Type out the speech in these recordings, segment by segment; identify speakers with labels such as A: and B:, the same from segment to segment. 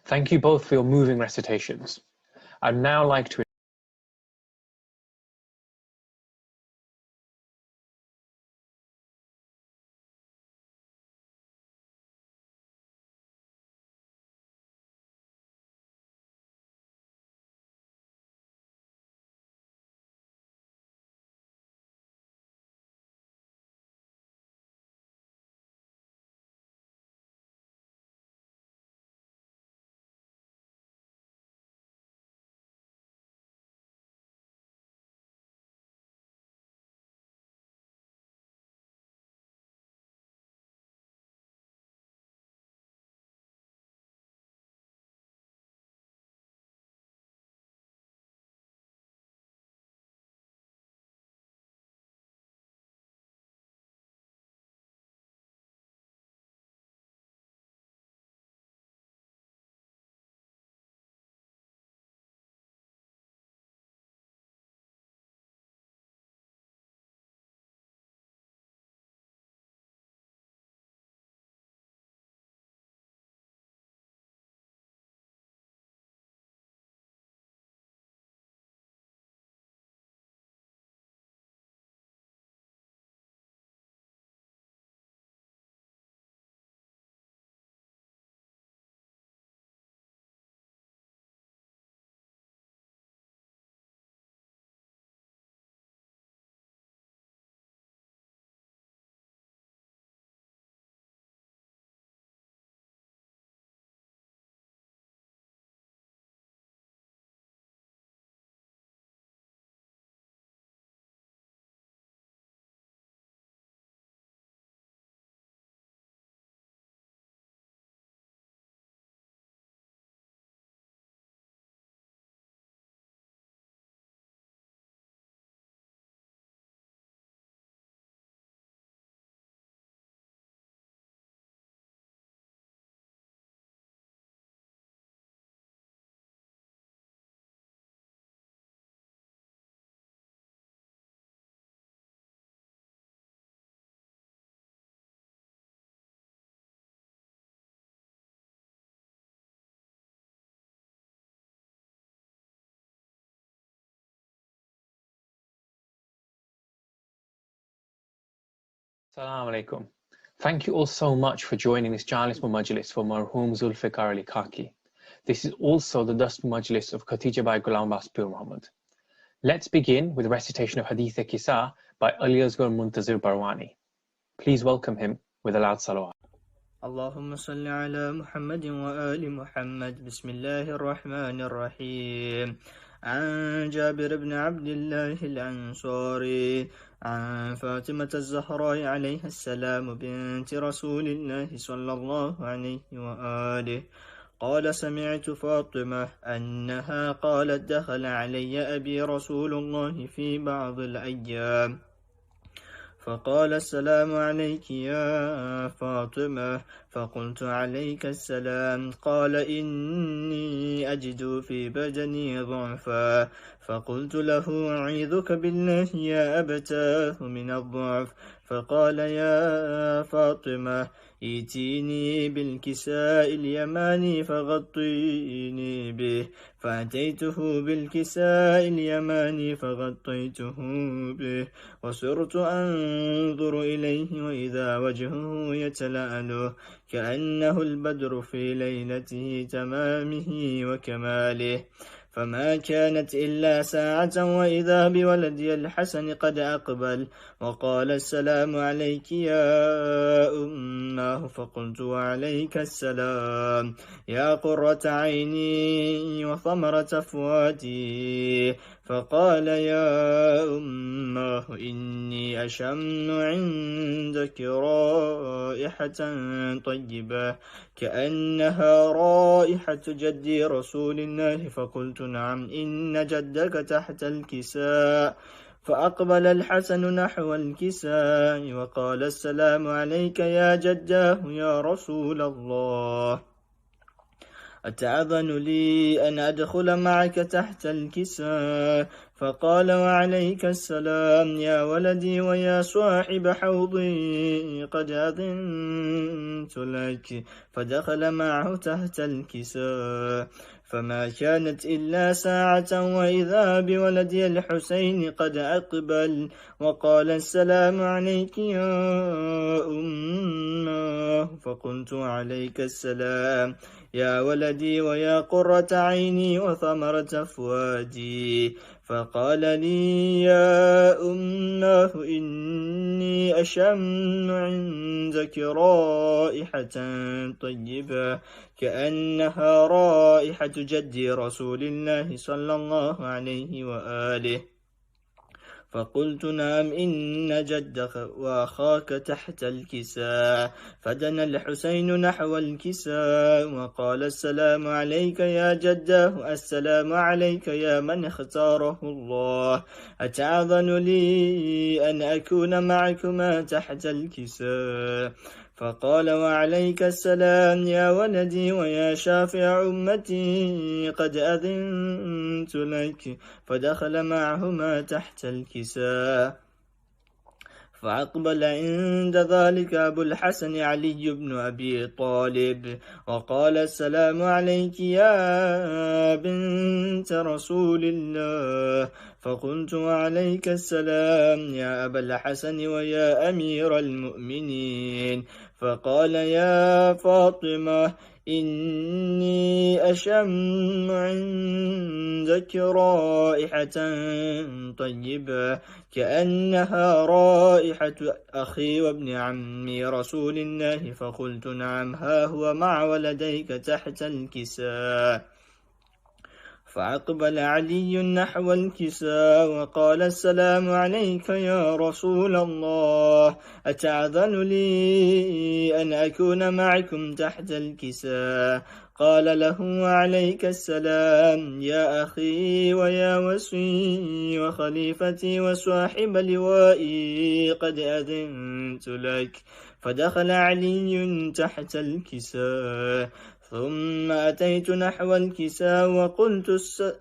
A: Thank you both for your moving recitations. I'd now like to Assalamu alaikum. Thank you all so much for joining this Chalismo Majlis for Marhum Zulfikarali Khaki. This is also the Dust Majlis of Khatija Bai Ghulam Abbas Pir Muhammad. Let's begin with recitation of Hadith-e-Kisa by Ali Asghar Muntazir Barwani. Please welcome him with a loud salawat.
B: اللهم صل على محمد وآل محمد بسم الله الرحمن الرحيم عن جابر بن عبد الله الأنصاري عن فاطمة الزهراء عليها السلام بنت رسول الله صلى الله عليه وآله قال سمعت فاطمة أنها قالت دخل علي أبي رسول الله في بعض الأيام فقال السلام عليك يا فاطمة فقلت عليك السلام قال إني أجد في بدني ضعفا فقلت له أعيذك بالله يا أبتاه من الضعف فقال يا فاطمة ائتيني بالكساء اليماني فغطيني به فأتيته بالكساء اليماني فغطيته به وصرت أنظر إليه وإذا وجهه يتلأله كأنه البدر في ليلته تمامه وكماله فما كانت إلا ساعة وإذا بولدي الحسن قد أقبل وقال السلام عليك يا أماه فقلت وعليك السلام يا قرة عيني وثمرة فؤادي فقال يا أماه إني أشم عندك رائحة طيبة كأنها رائحة جدي رسول الله فقلت نعم إن جدك تحت الكساء فأقبل الحسن نحو الكساء وقال السلام عليك يا جداه يا رسول الله أتأذن لي أن أدخل معك تحت الكساء؟ فقال وعليك السلام يا ولدي ويا صاحب حوضي، قد أذنت لك. فدخل معه تحت الكساء، فما كانت إلا ساعة وإذا بولدي الحسين قد أقبل وقال السلام عليك يا أمه. فقلت عليك السلام يا ولدي ويا قرة عيني وثمرة فؤادي. فقال لي يا أمه إني أشم عندك رائحة طيبة كأنها رائحة جدي رسول الله صلى الله عليه وآله. فقلت نعم إن جدك وأخاك تحت الكساء. فدنا الحسين نحو الكساء وقال السلام عليك يا جده، السلام عليك يا من اختاره الله، أتأذن لي أن أكون معكما تحت الكساء؟ فقال وعليك السلام يا ولدي ويا شافع أمتي، قد أذنت لك. فدخل معهما تحت الكساء. فأقبل عند ذلك أبو الحسن علي بن أبي طالب وقال السلام عليك يا بنت رسول الله. فقلت وعليك السلام يا أبا الحسن ويا أمير المؤمنين. فقال يا فاطمة إني أشم عندك رائحة طيبة كأنها رائحة أخي وابن عمي رسول الله. فقلت نعم ها هو مع ولديك تحت الكساء. فأقبل علي نحو الكساء وقال السلام عليك يا رسول الله، أتأذن لي أن أكون معكم تحت الكساء؟ قال له وعليك السلام يا أخي ويا وصي وخليفتي وصاحب لوائي، قد أذنت لك. فدخل علي تحت الكساء. ثم أتيت نحو الكساء وقلت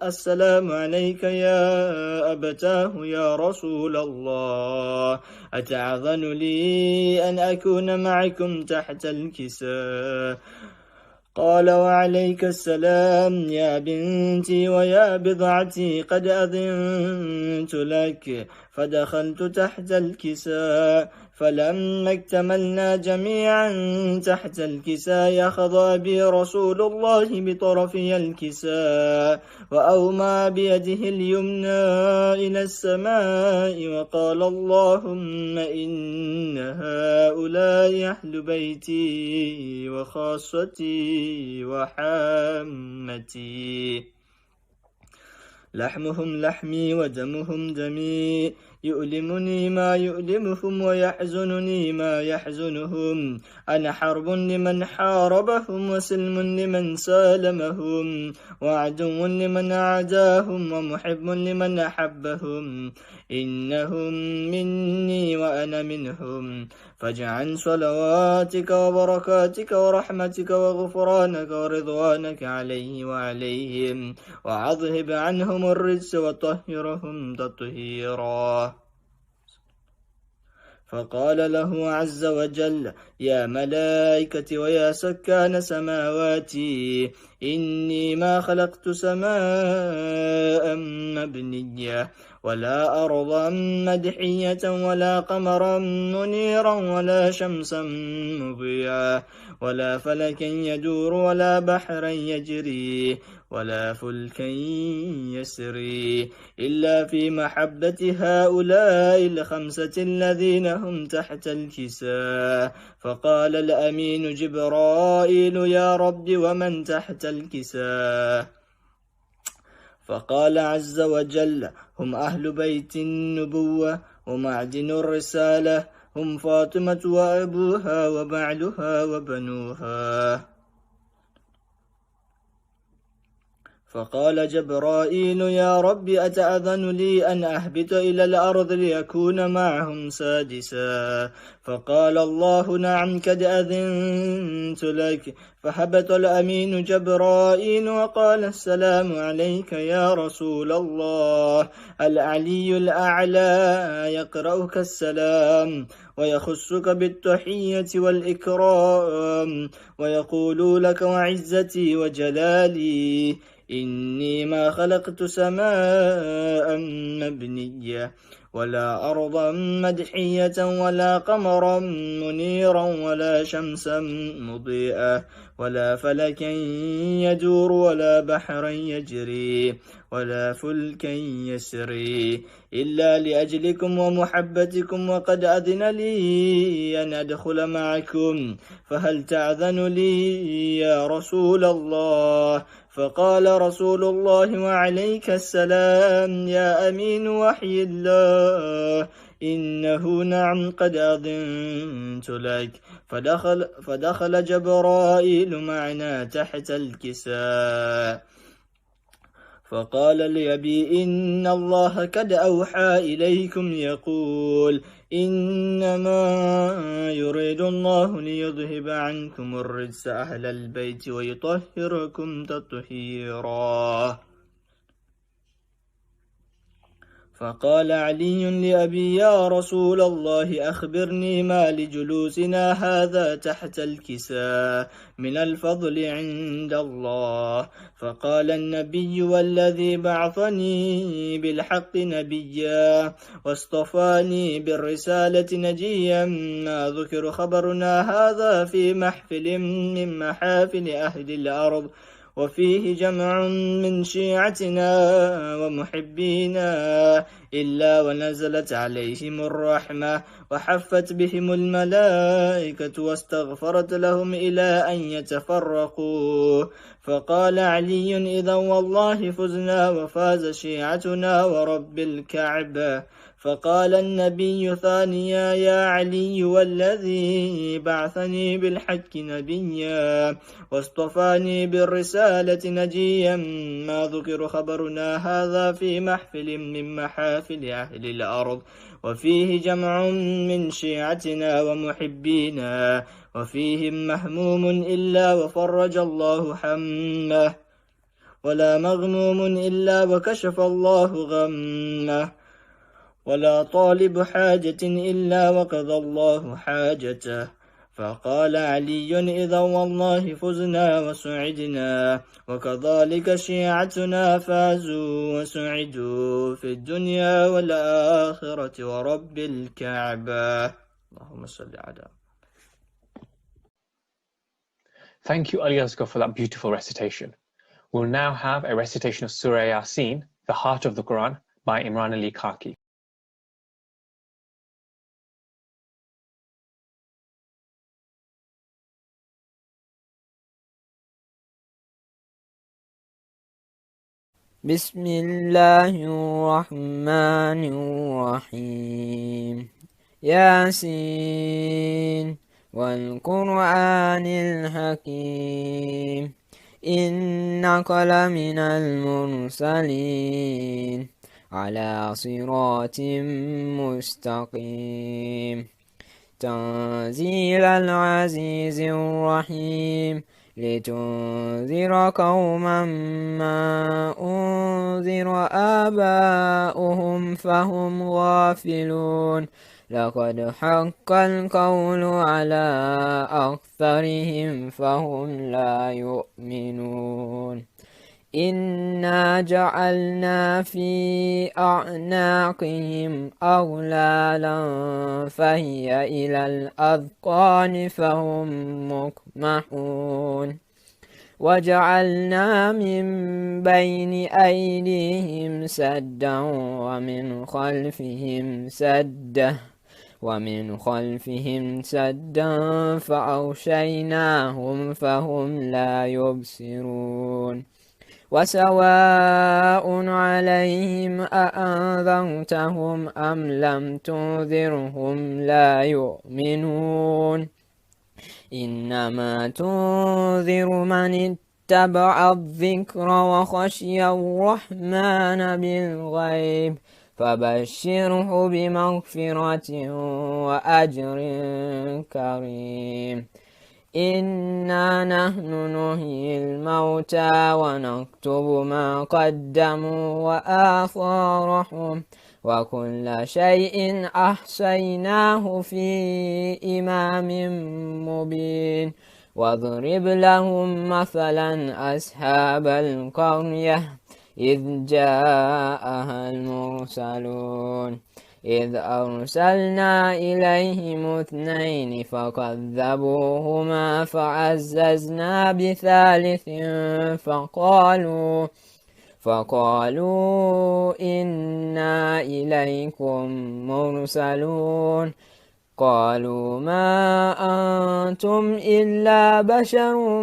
B: السلام عليك يا أبتاه يا رسول الله، أتأذن لي أن أكون معكم تحت الكساء؟ قال وعليك السلام يا بنتي ويا بضعتي، قد أذنت لك. فدخلت تحت الكساء. فلما اكتملنا جميعا تحت الكساء أخذ أبي رسول الله بطرفي الكساء وأومى بيده اليمنى إلى السماء وقال اللهم إن هؤلاء أهل بيتي وخاصتي وحامتي، لحمهم لحمي ودمهم دمي، يؤلمني ما يؤلمهم ويحزنني ما يحزنهم. أنا حرب لمن حاربهم وسلم لمن سالمهم وعدو لمن عاداهم ومحب لمن أحبهم. إنهم مني وأنا منهم، فاجعل صلواتك وبركاتك ورحمتك وغفرانك ورضوانك عليه وعليهم، وأذهب عنهم الرجس وطهرهم تطهيرا. فقال له عز وجل يا ملائكتي ويا سكان سماواتي، إني ما خلقت سماء مبنية ولا أرضا مدحية ولا قمرا منيرا ولا شمسا مضيئا ولا فلكا يدور ولا بحرا يجري ولا فلكا يسري إلا في محبة هؤلاء الخمسة الذين هم تحت الكساء. فقال الأمين جبرائيل يا رب ومن تحت الكساء؟ فقال عز وجل هم أهل بيت النبوة ومعدن الرسالة، هم فاطمة وأبوها وبعلها وبنوها. فقال جبرائيل يا رب أتأذن لي أن أهبط إلى الأرض ليكون معهم سادسا؟ فقال الله نعم قد أذنت لك. فهبط الأمين جبرائيل وقال السلام عليك يا رسول الله. العلي الأعلى يقرأك السلام ويخصك بالتحية والإكرام ويقول لك وعزتي وجلالي إني ما خلقت سماء مبنية ولا أرضا مدحية ولا قمرا منيرا ولا شمسا مضيئة ولا فلكا يدور ولا بحرا يجري ولا فلكا يسري إلا لأجلكم ومحبتكم وقد أذن لي أن أدخل معكم فهل تأذن لي يا رسول الله؟ فقال رسول الله وعليك السلام يا أمين وحي الله إنه نعم قد أذنت لك. فدخل جبرائيل معنا تحت الكساء فقال لأبي إن الله قد أوحى إليكم يقول إنما يريد الله ليذهب عنكم الرجس أهل البيت ويطهركم تطهيرا. فقال علي لأبي يا رسول الله أخبرني ما لجلوسنا هذا تحت الكساء من الفضل عند الله. فقال النبي والذي بعثني بالحق نبيا واصطفاني بالرسالة نجيا ما ذكر خبرنا هذا في محفل من محافل أهل الأرض وفيه جمع من شيعتنا ومحبينا إلا ونزلت عليهم الرحمة وحفت بهم الملائكة واستغفرت لهم إلى أن يتفرقوا. فقال علي إذا والله فزنا وفاز شيعتنا ورب الكعبة. فقال النبي ثانيا يا علي والذي بعثني بالحق نبيا واصطفاني بالرسالة نجيا ما ذكر خبرنا هذا في محفل من محافل أهل الأرض وفيه جمع من شيعتنا ومحبينا وفيهم مهموم إلا وفرج الله حمه ولا مغموم إلا وكشف الله غمه ولا طالب حاجة إلا وقضى الله حاجته. فقال علي إذا والله فزنا وسعدنا وكذلك شيعتنا فازوا وسعدوا في الدنيا والآخرة ورب الكعبة. اللهم صل على.
A: Thank you, Ali Asghar, for that beautiful recitation. We'll now have a recitation of Surah Yasin, the heart of the Quran, by Imran Ali Khaki.
C: بسم الله الرحمن الرحيم ياسين والقرآن الحكيم إنك لمن المرسلين على صراط مستقيم تنزيل العزيز الرحيم لتنذر قوما ما أنذر آباؤهم فهم غافلون لقد حق القول على أكثرهم فهم لا يؤمنون إنا جعلنا في أعناقهم أغلالا فهي إلى الأذقان فهم مقمحون وجعلنا من بين أيديهم سدا ومن خلفهم سدا فأغشيناهم فهم لا يبصرون وسواء عليهم أأنذرتهم أم لم تنذرهم لا يؤمنون إنما تنذر من اتبع الذكر وخشي الرحمن بالغيب فبشره بمغفرة وأجر كريم. إنا نحن نحيي الموتى ونكتب ما قدموا وآثارهم وكل شيء أحصيناه في إمام مبين. واضرب لهم مثلا أصحاب القرية إذ جاءها المرسلون إذ أرسلنا إليهم اثنين فكذبوهما فعززنا بثالث فقالوا إنا إليكم مرسلون. قالوا ما أنتم إلا بشر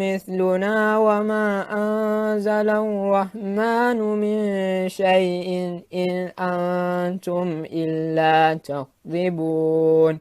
C: مثلنا وما أنزل الرحمن من شيء إن أنتم إلا تكذبون.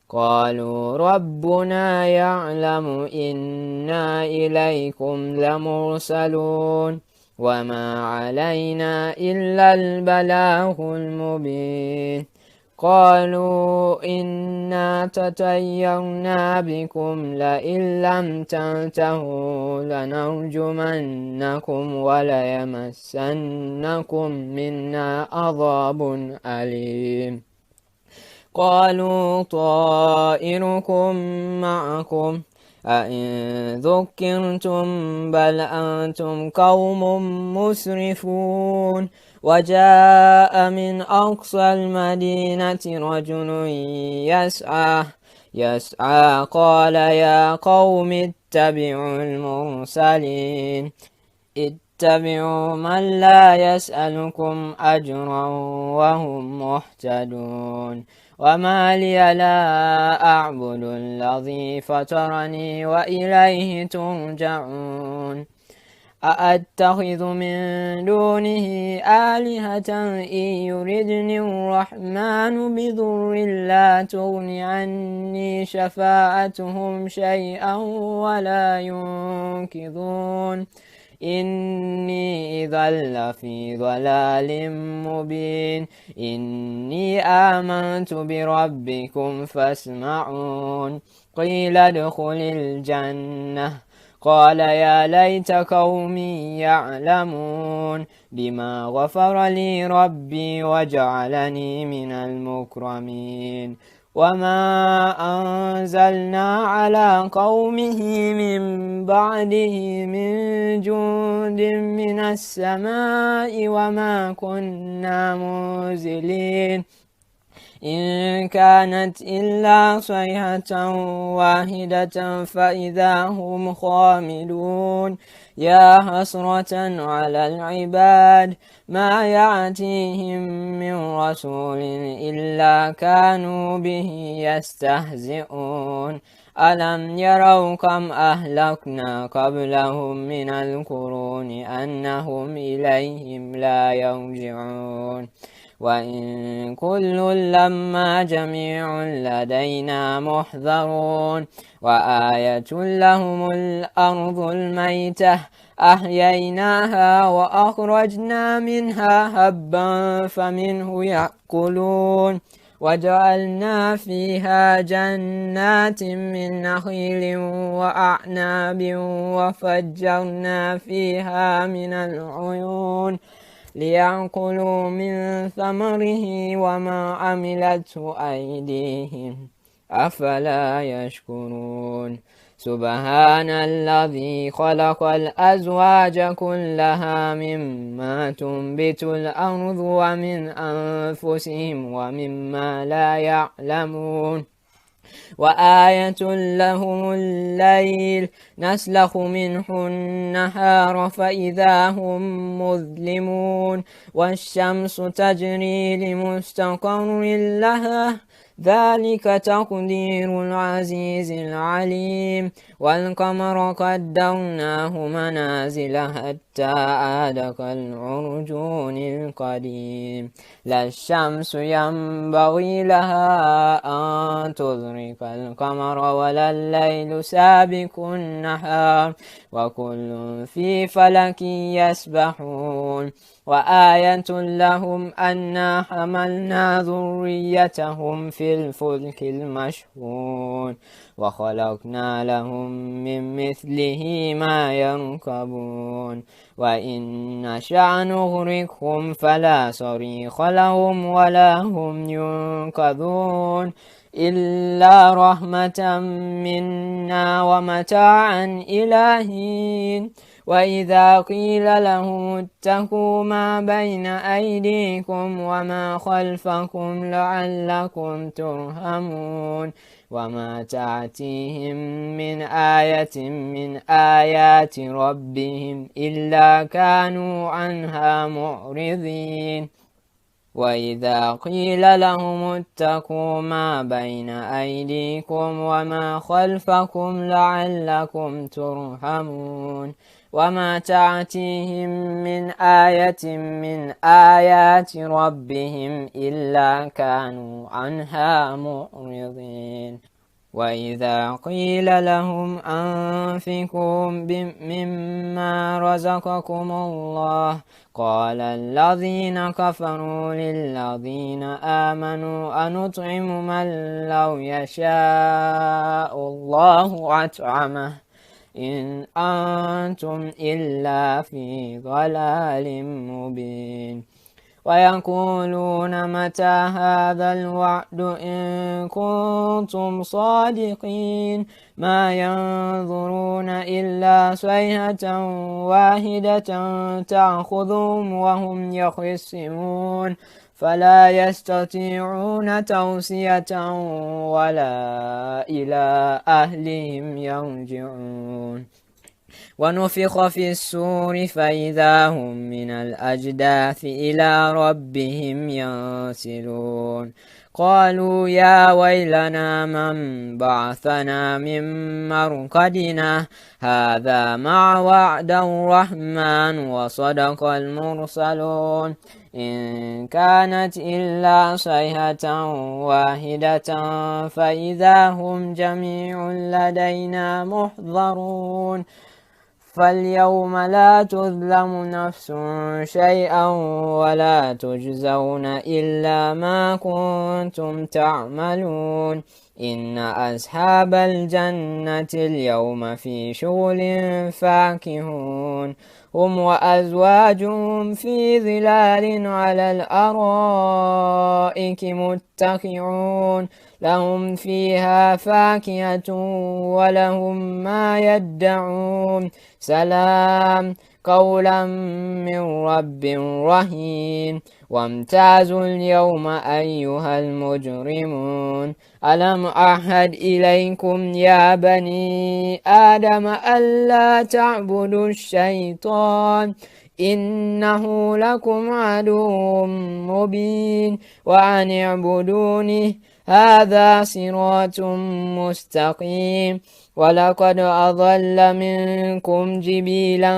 C: قالوا ربنا يعلم إنا إليكم لمرسلون وما علينا إلا البلاغ المبين. قالوا إنا تطيرنا بكم لئن لم تنتهوا لنرجمنكم وليمسنكم منا عذاب أليم. قالوا طائركم معكم أئن ذكرتم بل أنتم قوم مسرفون. وجاء من أقصى المدينة رجل يسعى قال يا قوم اتبعوا المرسلين اتبعوا من لا يسألكم أجرا وهم مهتدون. وما لي لا أعبد الذي فطرني وإليه ترجعون. أأتخذ من دونه آلهة إن يردني الرحمن بضر لا تغن عني شفاعتهم شيئا ولا ينقذون. إني إذا لفي ضلال مبين. إني آمنت بربكم فاسمعون. قيل ادخل الجنة قال يا ليت قومي يعلمون بما غفر لي ربي وجعلني من المكرمين. وما أنزلنا على قومه من بعده من جند من السماء وما كنا منزلين إن كانت إلا صيحة واحدة فإذا هم خامدون. يا حسرة على العباد ما يأتيهم من رسول إلا كانوا به يستهزئون. ألم يروا كم أهلكنا قبلهم من القرون أنهم إليهم لا يرجعون. وإن كل لما جميع لدينا محضرون. وآية لهم الأرض الميتة أحييناها وأخرجنا منها هبا فمنه يأكلون. وجعلنا فيها جنات من نخيل وأعناب وفجرنا فيها من العيون ليأكلوا من ثمره وما عملته أيديهم أفلا يشكرون. سبحان الذي خلق الأزواج كلها مما تنبت الأرض ومن أنفسهم ومما لا يعلمون. وآية لهم الليل نسلخ منه النهار فإذا هم مظلمون. والشمس تجري لمستقر لها ذلك تقدير العزيز العليم والقمر قدرناه منازل حتى عاد كالعرجون القديم لا الشمس ينبغي لها أن تدرك القمر ولا الليل سابق النهار وكل في فلك يسبحون وآية لهم أنا حملنا ذريتهم في الفلك المشحون وخلقنا لهم من مثله ما يركبون وإن نشأ نغرقهم فلا صريخ لهم ولا هم ينقذون إلا رحمة منا ومتاعا إلى حين وإذا قيل لهم اتقوا ما بين أيديكم وما خلفكم لعلكم ترحمون وما تأتيهم من آية من آيات ربهم إلا كانوا عنها معرضين وإذا قيل لهم اتقوا ما بين أيديكم وما خلفكم لعلكم ترحمون وما تأتيهم من آية من آيات ربهم إلا كانوا عنها معرضين وإذا قيل لهم أنفقوا مما رزقكم الله قال الذين كفروا للذين آمنوا أنطعم من لو يشاء الله أطعمه إن أنتم إلا في ضلال مبين ويقولون متى هذا الوعد إن كنتم صادقين ما ينظرون إلا صيحة واحدة تأخذهم وهم يخصمون فلا يستطيعون توصية ولا إلى أهلهم يرجعون ونفخ في السور فإذا هم من الأجداث إلى ربهم ينسلون قالوا يا ويلنا من بعثنا من مرقدنا هذا ما وعد الرحمن وصدق المرسلون إن كانت إلا صيحة واحدة فإذا هم جميع لدينا محضرون فاليوم لا تظلم نفس شيئا ولا تجزون إلا ما كنتم تعملون إن أصحاب الجنة اليوم في شغل فاكهون هم وأزواجهم في ظلال على الأرائك متكئون لهم فيها فاكهة ولهم ما يدعون سلام قولا من رب رحيم وامتازوا اليوم أيها المجرمون ألم أعهد إليكم يا بني آدم ألا تعبدوا الشيطان إنه لكم عدو مبين وأن اعبدوني هذا صراط مستقيم ولقد أضل منكم جبيلا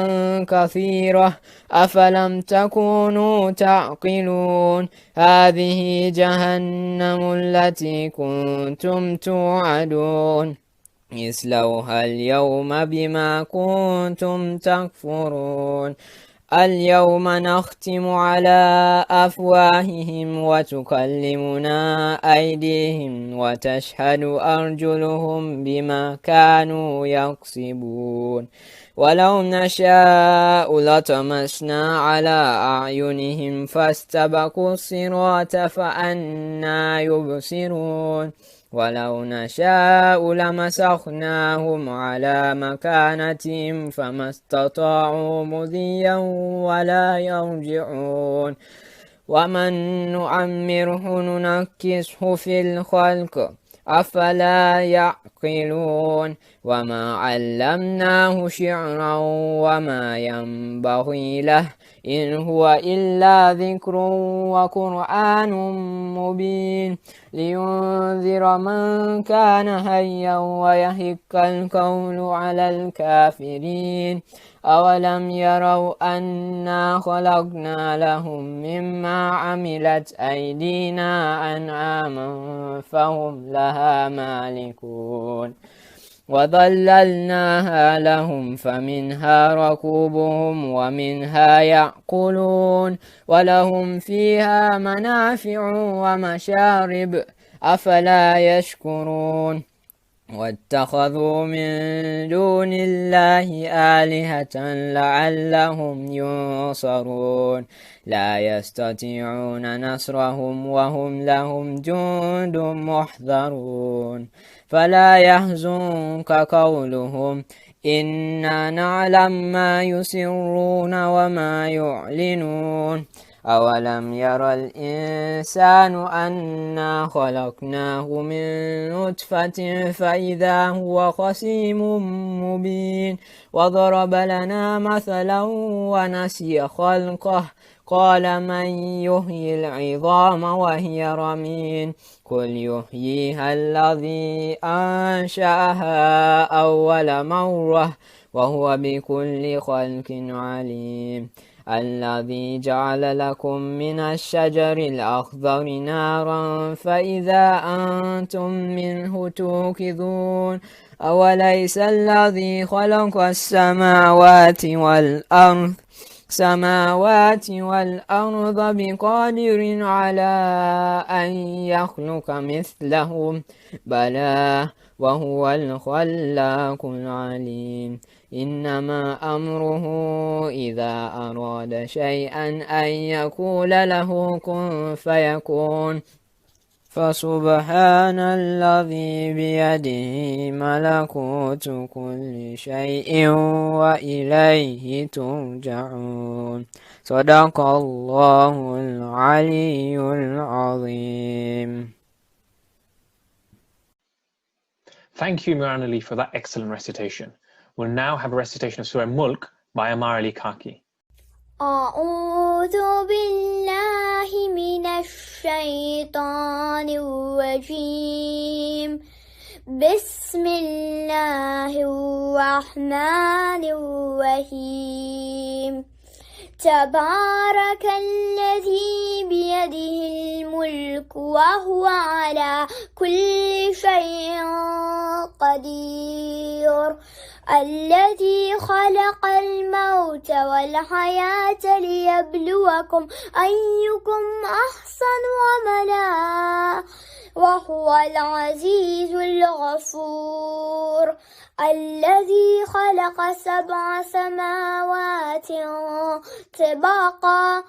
C: كثيرا أفلم تكونوا تعقلون هذه جهنم التي كنتم توعدون اصلوها اليوم بما كنتم تكفرون اليوم نختم على أفواههم وتكلمنا أيديهم وتشهد أرجلهم بما كانوا يكسبون ولو نشاء لطمسنا على أعينهم فاستبقوا الصراط فأنى يبصرون ولو نشاء لمسخناهم على مكانتهم فما استطاعوا مضيا ولا يرجعون ومن نعمره ننكسه في الخلق أفلا يعقلون وما علمناه شعرا وما ينبغي له إن هو إلا ذكر وقرآن مبين لينذر من كان حيا ويحق القول على الكافرين أولم يروا أنا خلقنا لهم مما عملت أيدينا أنعاما فهم لها مالكون وظللناها لهم فمنها ركوبهم ومنها يأكلون ولهم فيها منافع ومشارب أفلا يشكرون واتخذوا من دون الله آلهة لعلهم ينصرون لا يستطيعون نصرهم وهم لهم جند محضرون فلا يحزنك قولهم إنا نعلم ما يسرون وما يعلنون أولم ير الإنسان أنا خلقناه من نطفة فإذا هو خصيم مبين وضرب لنا مثلا ونسي خلقه قال من يحيي العظام وهي رميم قل يحييها الذي أنشأها أول مرة وهو بكل خلق عليم الذي جعل لكم من الشجر الأخضر نارا فإذا أنتم منه توقدون أوليس الذي خلق السماوات والأرض بقادر على أن يخلق مثلهم بلى وهو الخلاق العليم إنما أمره إذا أراد شيئا أن يقول له كن فيكون فسبحان الذي بيده ملكوت كل شيء وإليه ترجعون صدق الله العلي العظيم.
A: Thank you, Miran Ali, for that excellent recitation. We'll now have a recitation of Surah Mulk by Amar Ali Khaki.
D: أعوذ بالله من الشيطان الرجيم بسم الله الرحمن الرحيم تبارك الذي بيده الملك وهو على كل شيء قدير الذي خلق الموت والحياة ليبلوكم أيكم أحسن عملا وهو العزيز الغفور الذي خلق 7 سماوات طباقا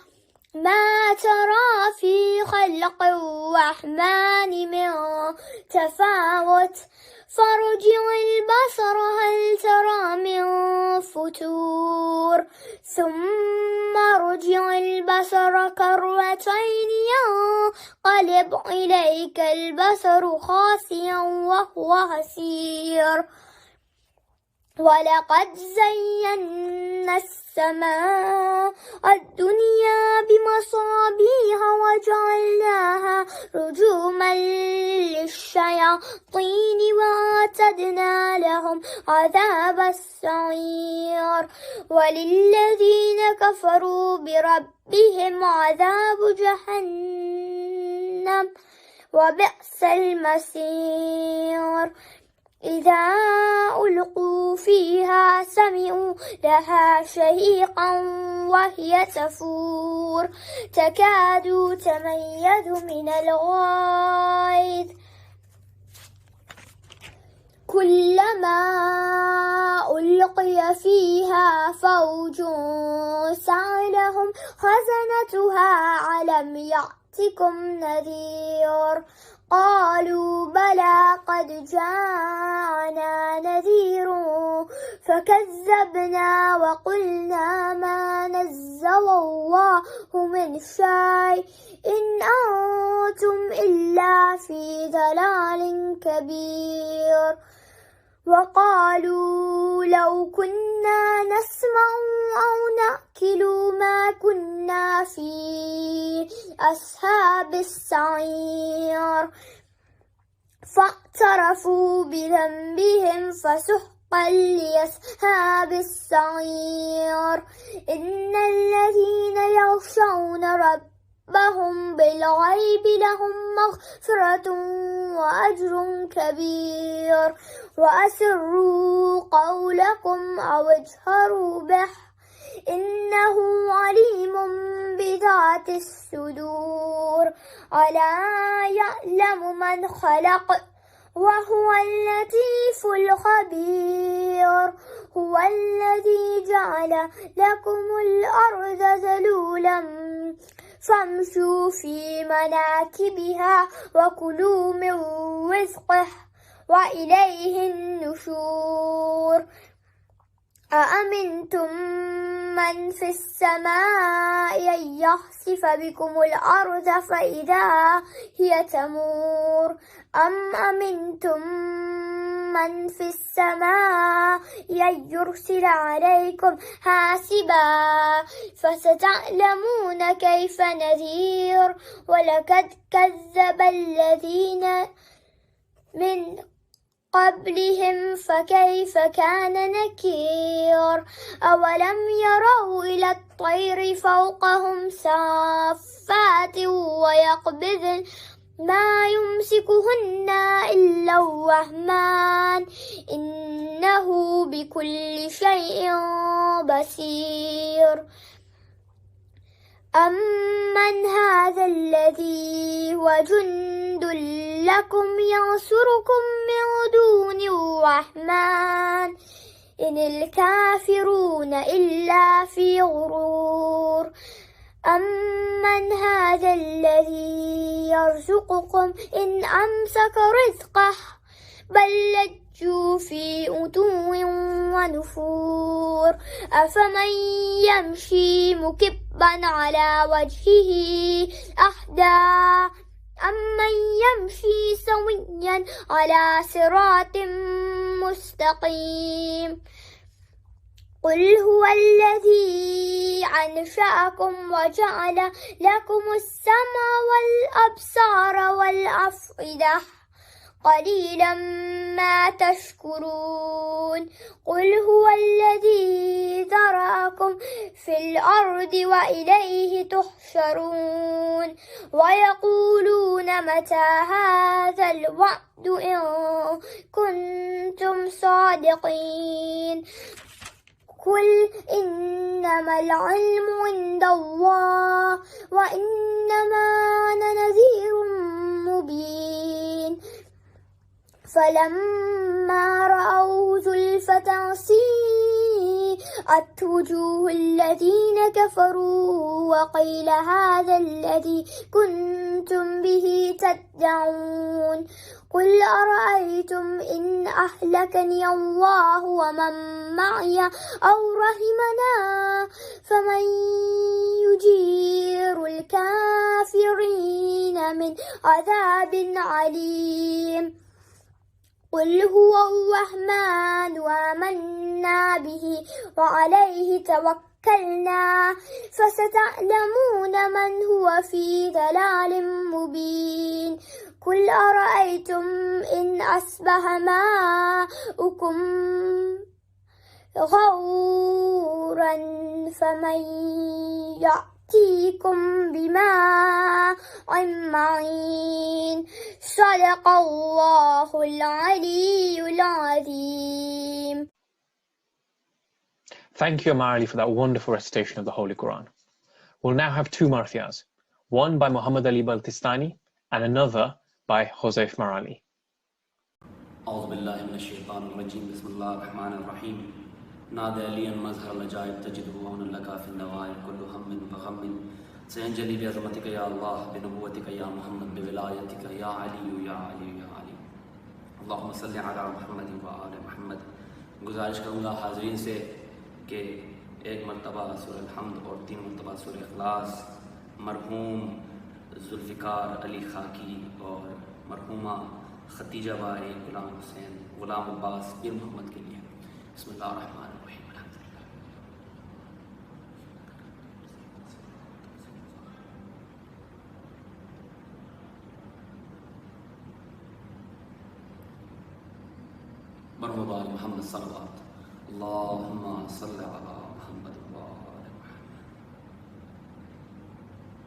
D: ما ترى في خلق الرحمن من تفاوت فارجع البصر هل ترى من فتور ثم ارجع البصر كرتين ينقلب إليك البصر خاسئا وهو حسير ولقد زينا السماء الدنيا بمصابيح وجعلناها رجوما للشياطين وأعتدنا لهم عذاب السعير وللذين كفروا بربهم عذاب جهنم وبئس المصير إذا ألقوا فيها سمعوا لها شهيقا وهي تفور تكاد تميز من الغيظ كلما ألقي فيها فوج سألهم خزنتها ألم يأتكم نذير قالوا بلى قد جاءنا نذير فكذبنا وقلنا ما نزل الله من شيء إن أنتم إلا في ضلال كبير وقالوا لو كنا نسمع أو نأكل ما كنا في أصحاب السعير فاعترفوا بذنبهم فسحقا لأصحاب السعير إن الذين يخشون ربهم بالغيب لهم مغفرة وأجر كبير وأسروا قولكم أو اجهروا به إنه عليم بذات الصدور ألا يعلم من خلق وهو اللطيف الخبير هو الذي جعل لكم الأرض ذلولا فامشوا في مناكبها وكلوا من رزقه وإليه النشور أأمنتم من في السماء أن يخسف بكم الأرض فإذا هي تمور أم أمنتم من في السماء أن يرسل عليكم حاسبا فستعلمون كيف نذير ولقد كذب الذين من قبلهم فكيف كان نكير أولم يروا إلى الطير فوقهم صافات ويقبضن ما يمسكهن إلا الرحمن إنه بكل شيء بصير أمن هذا الذي هو جند لكم ينصركم من دون الرحمن إن الكافرون إلا في غرور أمن هذا الذي يرزقكم إن أمسك رزقه بل لجوا في عتو ونفور أفمن يمشي مكبا على وجهه أهدى أمن يمشي سويا على صراط مستقيم قل هو الذي أنشأكم وجعل لكم السمع والأبصار والأفئدة قليلا ما تشكرون قل هو الذي ذرأكم في الأرض وإليه تحشرون ويقولون متى هذا الوعد إن كنتم صادقين قل إنما العلم عند الله وإنما أنا نذير مبين فلما رأوا زلفة سيئت وجوه الذين كفروا وقيل هذا الذي كنتم به تدعون قل أرأيتم إن أهلكني الله ومن معي أو رحمنا فمن يجير الكافرين من عذاب عليم قل هو الرحمن وآمنا به وعليه توكلنا فستعلمون من هو في ضلال مبين قل أرأيتم إن أصبح ماؤكم غورا فمن يأتيكم بماء معين صدق الله العلي العظيم.
A: Thank you, Amar Ali, for that wonderful recitation of the Holy Quran. We'll now have two marthiyas, one by Muhammad Ali Baltistani and another by Hosef Marali.
E: أعوذ بالله من الشيطان الرجيم بسم الله الرحمن الرحيم نادى لي المظهر العجائب تجده هنا لك في النوائر كل هم فغم سينجلي بعظمتك يا الله بنبوتك يا محمد بولايتك يا علي يا علي يا علي اللهم صل على محمد وآل محمد. गुजारिश करूँगा हाजरीन से कि एक मरतबा सूरह अल-हम्द और 3 मरतबा सूरह इखलास मरहूम जुल्फ़िकार अली खाकी और मरहूमा ختیجہ بائی غلام حسین غلام عباس پیر محمد کے لیے. بسم اللہ الرحمن الرحیم. الحمدللہ. مرحوم آل محمد صلوات. اللہم صلی علی محمد وآل محمد.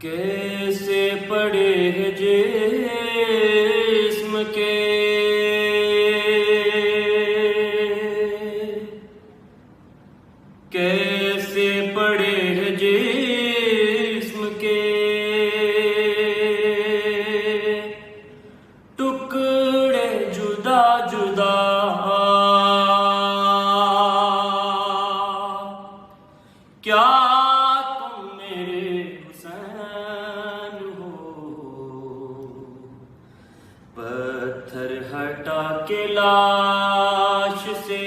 E: کیسے پڑے ہیں جسم کے کیسے پڑے ہیں جسم کے ٹکڑے جدا جدا کیا تم میرے حسین ہو پتھر ہٹا کے لاش سے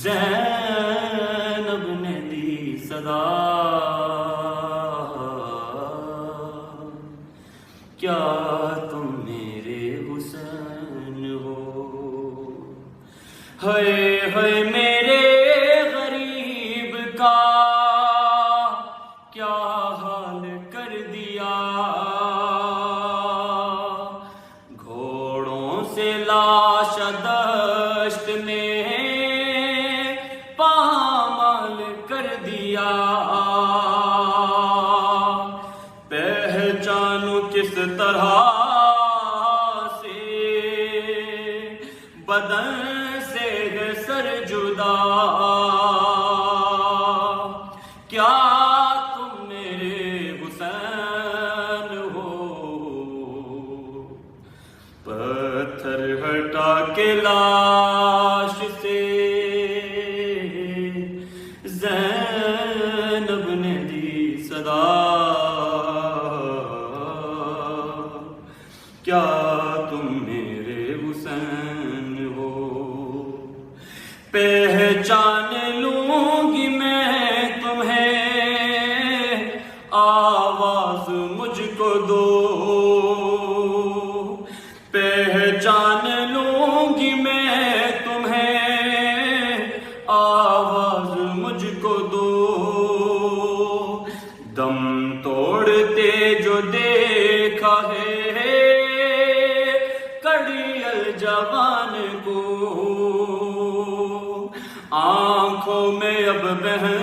E: زینب نے دی صدا کیا تم میرے حسین ہو ہائے ہائے میرے غریب کا کیا حال کر دیا گھوڑوں سے لاش دشت میں پامال کر دیا پہچانوں کس طرح سے بدن سے ہے سر جدا کیا تم میرے حسین ہو پتھر ہٹا کے لاش سے زینب نے دی صدا کیا تم میرے حسین ہو پہچان لوں گی میں تمہیں آواز مجھ کو دو پہچان لوں گی میں تمہیں آواز مجھ کو دو دم توڑتے جو دیکھا ہے کڑیل جوان کو آنکھوں میں اب بہن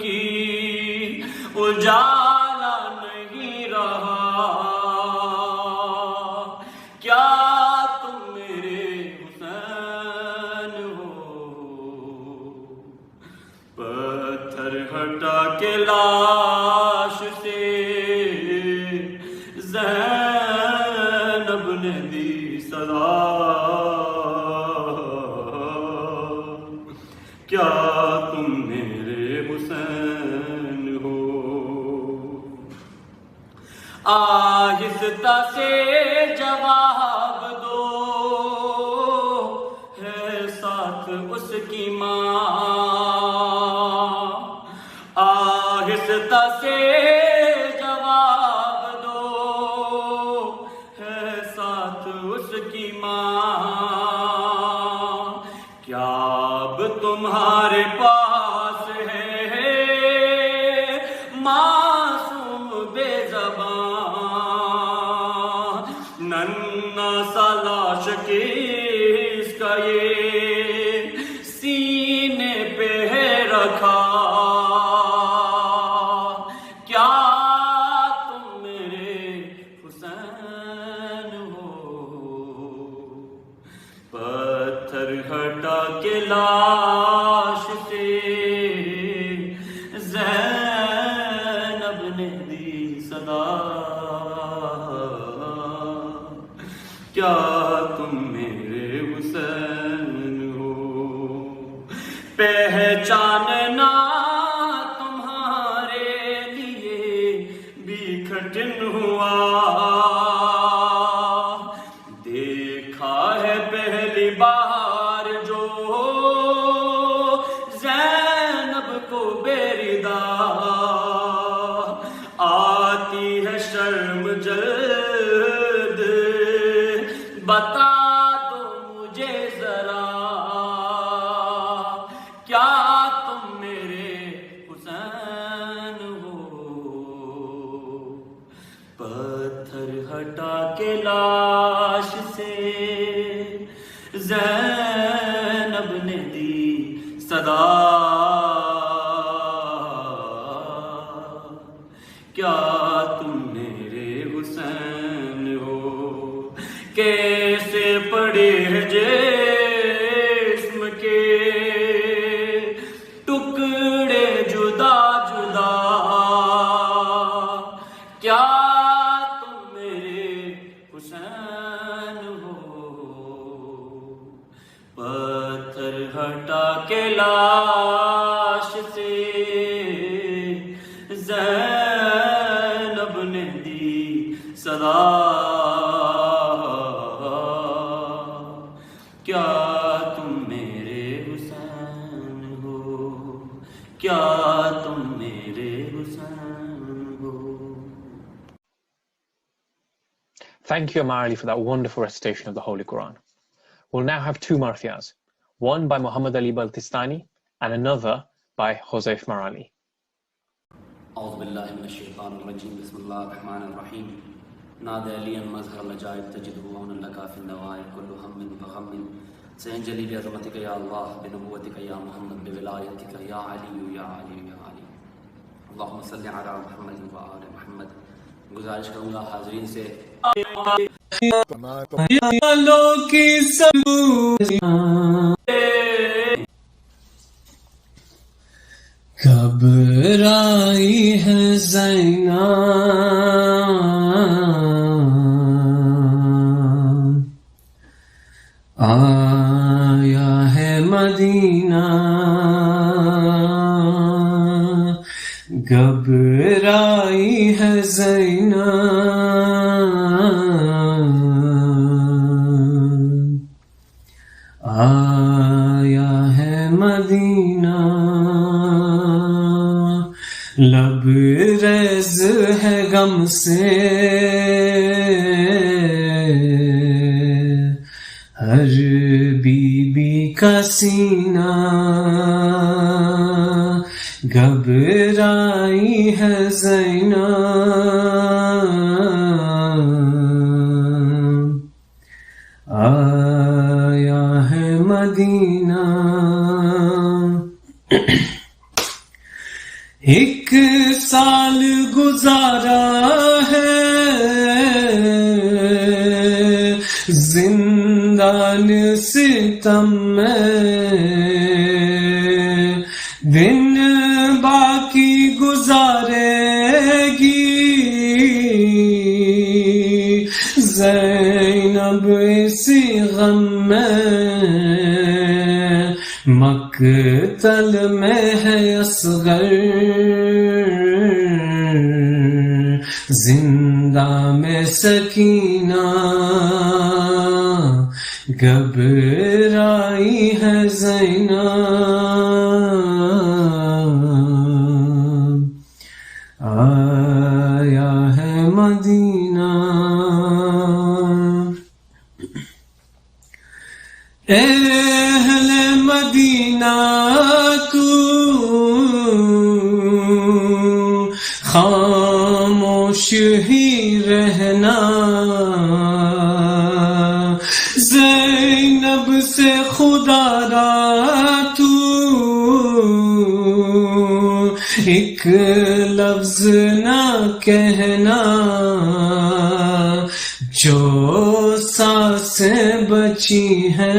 E: کی اجالا نہیں رہا کیا تم میرے حسین ہو پتھر ہٹا کے لاش سے زینب نے دی صدا کیا تم میرے حسین ہو آہستہ سے جواب دو ہے ساتھ اس کی ماں آہستہ سے جواب دو ہے ساتھ اس کی ماں کیا اب تمہارے پاس ہے معصوم بے زبان ننھا سا لاش کس کا یہ سینے پہ ہے رکھا کیا تم میرے حسین ہو پتھر ہٹا کے لاش سے زینب نے دی صدا کیا تم میرے حسین ہو پہچاننا تمہارے لیے بھی کٹھن ہوا دیکھا ہے پہلی بار جو زینب کو بیردا آتی ہے شرم جل بتا دو مجھے ذرا کیا تم میرے حسین ہو؟ پتھر ہٹا کے لاش سے زینب نے دی صدا کیا تم میرے حسین ہو؟ کیسے پڑے جسم کے ٹکڑے جدا جدا کیا تم میرے حسین ہو؟ پتھر ہٹا کے لاش سے زینب نے دی صدا کیا تم میرے حسین ہو؟ کیا تم میرے حسین ہو؟
A: Thank you, Amar Ali, for that wonderful recitation of the Holy Quran. We'll now have two marthiyas, one by Muhammad Ali Baltistani and another by Hosef Marali.
E: اعوذ باللہ من الشیطان الرجیم بسم اللہ الرحمن الرحیم نادى علیاً مظہر العجائب تجدہ عون لک فی النوائر کل ہم فغم سینجلی بعظمتک یا اللہ بنبوتک یا محمد بولایتک یا علی یا علی یا علی اللہم صلی علی محمد و آل محمد. گزارش کروں گا حاضرین سے
F: گھبرائی ہے زینب آیا ہے مدینہ گھبرائی ہے زینب آیا ہے مدینہ لبریز ہے غم سے ہر بی بی کا سینہ گھبرائی ہے زینب آیا ہے مدینہ ایک سال گزارا ہے زندان ستم میں دن باقی گزارے گی زینب اسی غم میں مقتل میں ہے اصغر زندہ میں سکینہ گھبرائی ہے زینب آیا ہے مدینہ اہل مدینہ تو خاموش ہی رہنا زینب سے خدا را تو ایک لفظ نہ کہنا جو سانسیں بچی ہیں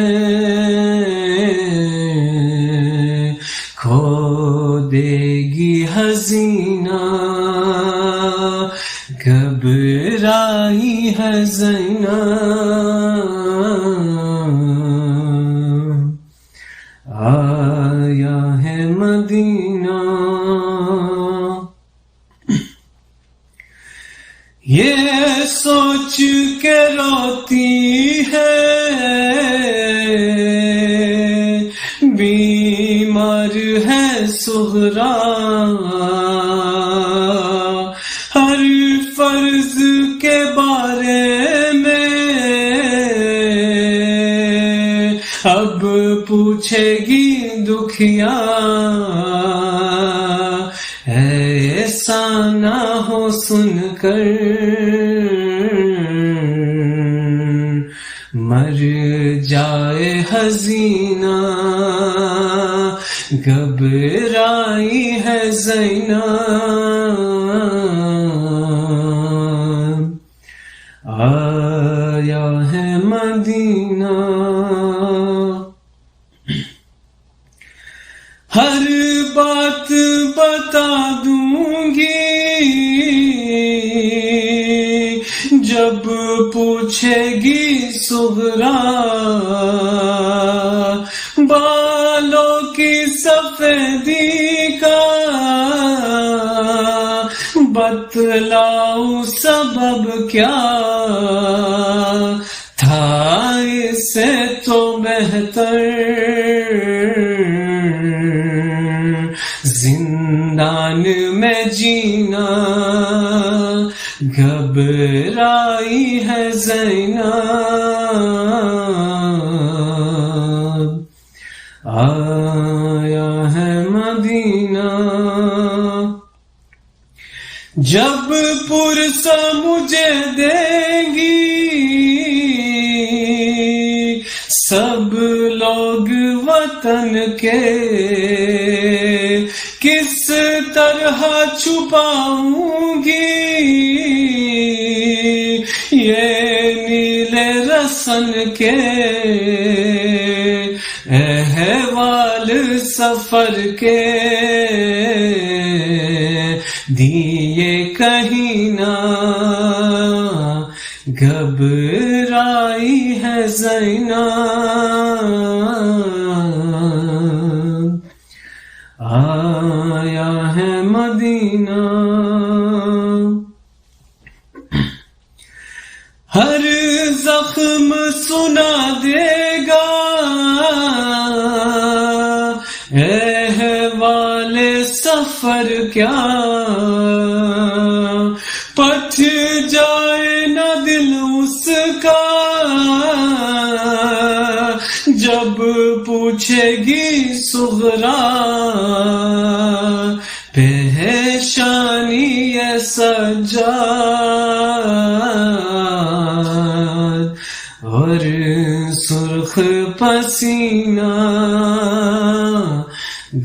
F: کھو دے گی حسینہ گھبرائی ہے زینب آیا ہے مدینہ یہ سوچ کے روتی ہے بیمار ہے سغرا ہر فرض کے بارے میں پوچھے گی دکھیا ایسا نہ ہو سن کر مر جائے حزینہ گھبرائی ہے زینب آیا ہے مدینہ ہر بات بتا دوں گی جب پوچھے گی صغرا بالوں کی سفیدی کا بتلاؤں سبب کیا تھا اس سے تو بہتر زندان میں جینا گھبرائی ہے زینب آیا ہے مدینہ جب پرسا مجھے دیں گی سب لوگ وطن کے کس طرح چھپاؤں گی یہ نیلے رسن کے احوال سفر کے دیے کہیں نہ گھبرائی ہے زینب آیا ہے مدینہ ہر زخم سنا دے گا احوال سفر کیا پٹ جائے نہ دل اس کا جب پوچھے گی صغرا پیشانی سجاد اور سرخ پسینہ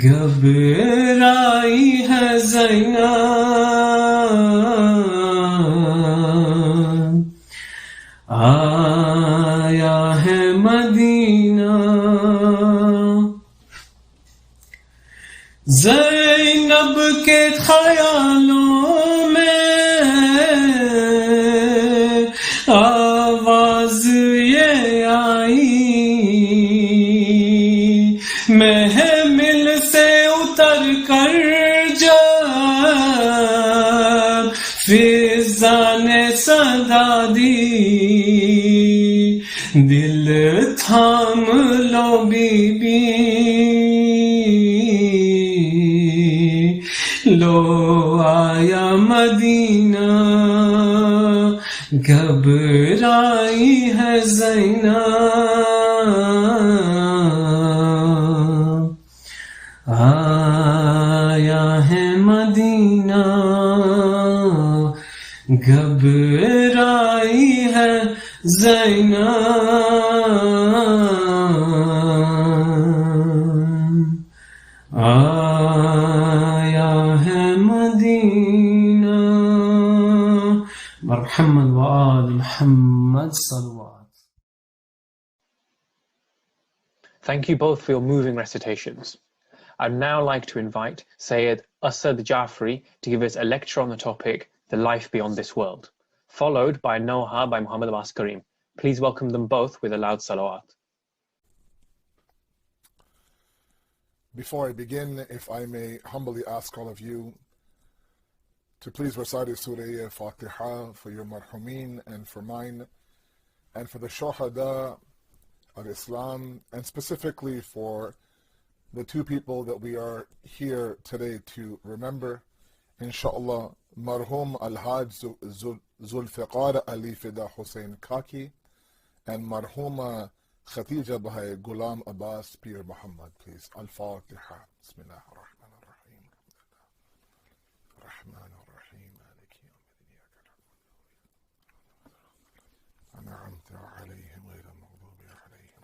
F: گھبرائی ہے زینب آیا ہے مدینہ زینب کے خیالوں میں آواز یہ آئی محمل سے اتر کر جب فضا نے صدا دی دل تھام لو بی بی لو آیا مدینہ گھبرائی ہے زینب آیا ہے مدینہ گھبرائی ہے زینب آیا ہے مدینہ مرحمد وآل محمد صلوات.
A: Thank you both for your moving recitations. I'd now like to invite Sayyid Asad Jafri to give us a lecture on the topic, The Life Beyond This World, followed by Noha by Muhammad Abbas Karim. Please welcome them both with a loud salawat.
G: Before I begin, if I may humbly ask all of you to please recite Surah Fatiha for your marhumin and for mine, and for the shuhada of Islam, and specifically for the two people that we are here today to remember, inshallah, Marhum Al-Haj Zulfikarali Fida Hussein Khaki, and Marhuma Khatija Bhai Ghulam Abbas Pir Muhammad, please. Al-Fatiha. Bismillah ar-Rahman ar-Rahim. Rahman ar-Rahim. Maliki yawmiddin. An'amta alayhim ghayra maghdubi alayhim.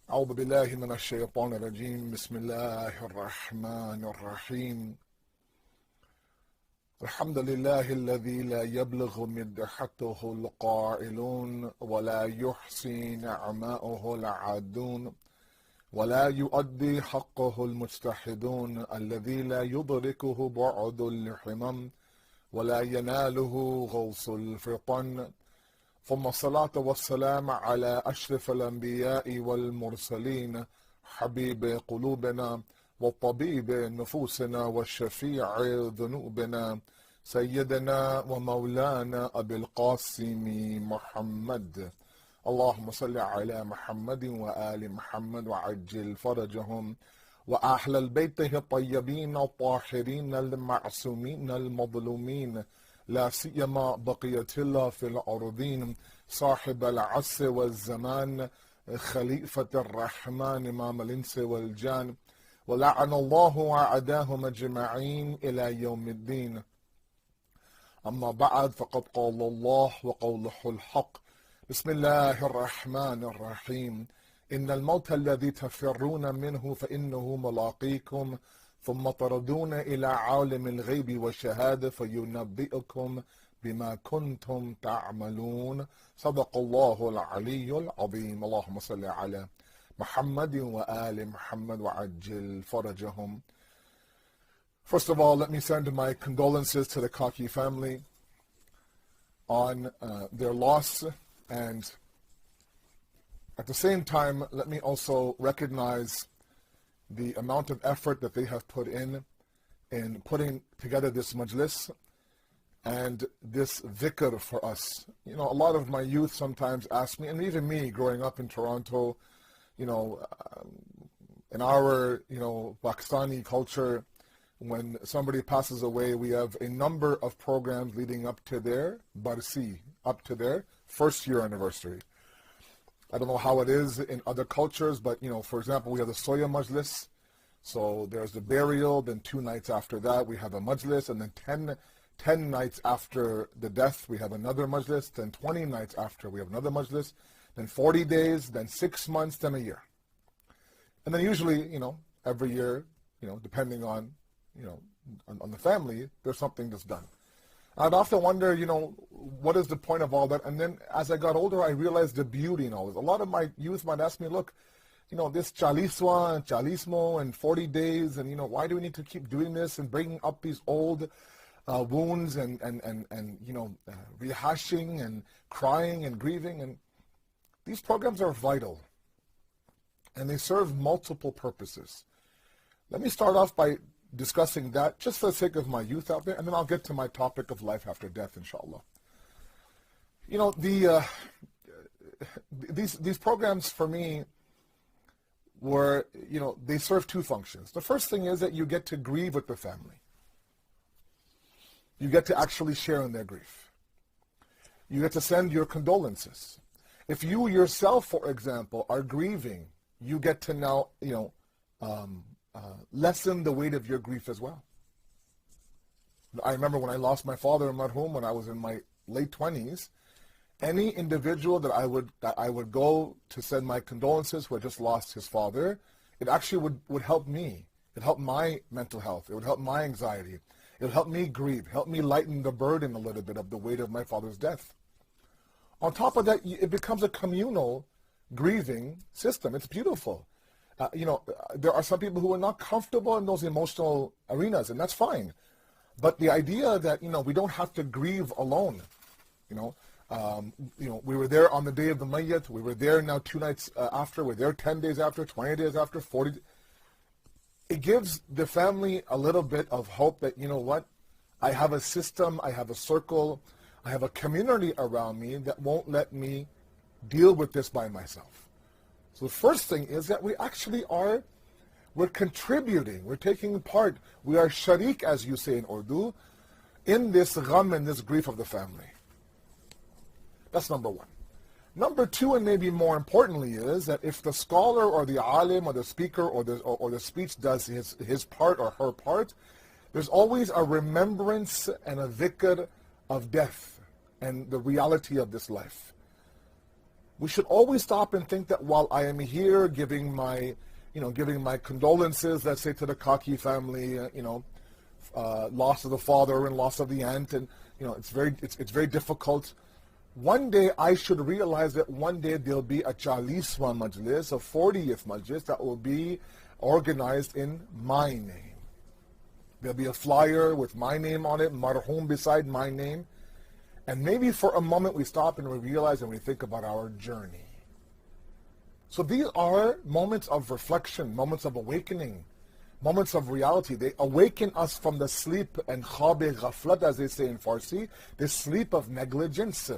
G: أعوذ بالله من الشيطان الرجيم. بسم الله الرحمن الرحيم. الحمد لله الذي لا يبلغ مدحته القائلون ولا يحصي نعماؤه العادون ولا يؤدي حقه المجتهدون الذي لا يدركه بعد الحمم ولا يناله غوص الفطن. ثم الصلاة والسلام على أشرف الأنبياء والمرسلين حبيب قلوبنا وطبيب نفوسنا والشفيع ذنوبنا سيدنا ومولانا أبي القاسم محمد. اللهم صل على محمد وآل محمد وعجل فرجهم وأهل بيته الطيبين الطاهرين المعصومين المظلومين لا سيما بقية الله في الأرضين صاحب العصر والزمان خليفة الرحمن إمام الإنس والجان ولعن الله أعداهم أجمعين إلى يوم الدين. أما بعد فقد قال الله وقوله الحق. بسم الله الرحمن الرحيم. إن الموت الذي تفرون منه فإنه ملاقيكم ثم تردون إلى عالم الغيب والشهادة فينبئكم بما كنتم تعملون. صدق الله العلي العظيم. اللهم صل على محمد وآل محمد وعجل فرجهم. First of all, let me send my condolences to the Khaki family on their loss, and at the same time, let me also recognize the amount of effort that they have put in putting together this majlis and this dhikr for us. You know, a lot of my youth sometimes ask me, and even me growing up in Toronto, you know, in our, you know, Pakistani culture, when somebody passes away, we have a number of programs leading up to their barsi, up to their first year anniversary. I don't know how it is in other cultures, but, you know, for example, we have the Soya Majlis. So there's the burial, then 2 nights after that we have a Majlis, and then 10 nights after the death we have another Majlis, then 20 nights after we have another Majlis, then 40 days, then 6 months, then a year. And then usually, you know, every year, you know, depending on, you know, on the family, there's something that's done. I'd often wonder, you know, what is the point of all that? And then as I got older, I realized the beauty in all this. A lot of my youth might ask me, look, you know, this Chalismo and 40 days, and, you know, why do we need to keep doing this and bringing up these old wounds and you know, rehashing and crying and grieving? And these programs are vital, and they serve multiple purposes. Let me start off by discussing that just for the sake of my youth out there, and then I'll get to my topic of life after death, inshallah. You know, these programs for me were, you know, they serve 2 functions. The first thing is that you get to grieve with the family. You get to actually share in their grief. You get to send your condolences. If you yourself, for example, are grieving, you get to now, you know, lessen the weight of your grief as well. I remember when I lost my father in Marhum when I was in my late 20s, any individual that I would go to send my condolences who had just lost his father, it actually would help me. It helped my mental health. It would help my anxiety. It would help me grieve, help me lighten the burden a little bit of the weight of my father's death. On top of that, it becomes a communal grieving system. It's beautiful. You know, there are some people who are not comfortable in those emotional arenas, and that's fine. But the idea that, you know, we don't have to grieve alone, you know, we were there on the day of the Mayyat, we were there now 2 nights after, we're there 10 days after, 20 days after, 40. It gives the family a little bit of hope that, you know what, I have a system, I have a circle, I have a community around me that won't let me deal with this by myself. So the first thing is that we actually we're contributing, we're taking part, we are sharik, as you say in Urdu, in this gham and this grief of the family. That's number one. Number two, and maybe more importantly, is that if the scholar or the alim or the speaker or the speech does his part or her part, there's always a remembrance and a dhikr of death and the reality of this life. We should always stop and think that while I am here giving my condolences, let's say, to the Khaki family, loss of the father and loss of the aunt, and it's very difficult. One day I should realize that one day there'll be a Chalismo Majlis, a 40th Majlis, that will be organized in my name. There'll be a flyer with my name on it, Marhum beside my name. And maybe for a moment we stop and we realize and we think about our journey. So these are moments of reflection, moments of awakening, moments of reality. They awaken us from the sleep and khab-e ghaflat, as they say in Farsi, this sleep of negligence.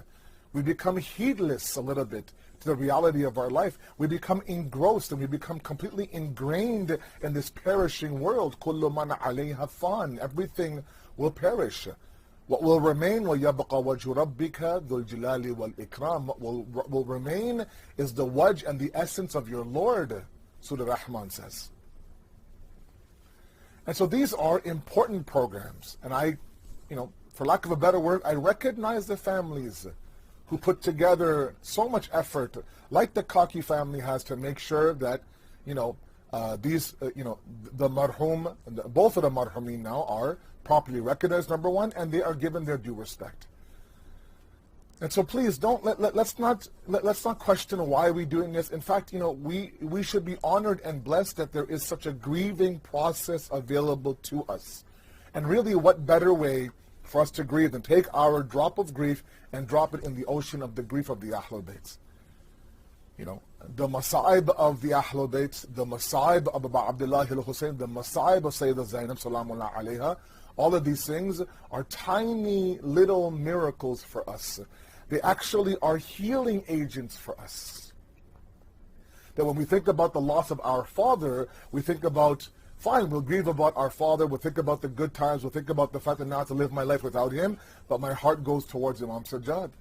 G: We become heedless a little bit to the reality of our life. We become engrossed and we become completely ingrained in this perishing world. Kullu man alayha fan. Everything will perish. What will remain, وَيَبْقَى وَجْهُ رَبِّكَ ذُو الْجِلَالِ وَالْإِكْرَامِ. What will remain is the wajh and the essence of your Lord, Surah Rahman says. And so these are important programs. And I, for lack of a better word, I recognize the families who put together so much effort, like the Khaki family has, to make sure that, the marhum, both of the marhumin now are properly recognized, number one, and they are given their due respect. And so please let's not question why we're doing this. In fact, we should be honored and blessed that there is such a grieving process available to us. And really, what better way for us to grieve than take our drop of grief and drop it in the ocean of the grief of the Ahlul Bayt. The masa'ib of the Ahlul Bayt, the masa'ib of Abu Abdullah al-Hussein, the masa'ib of Sayyidah Zainab salamullah alayha, all of these things are tiny little miracles for us. They actually are healing agents for us. That when we think about the loss of our father, we think about, fine, we'll grieve about our father, we'll think about the good times, we'll think about the fact that now to live my life without him, but my heart goes towards Imam Sajjad.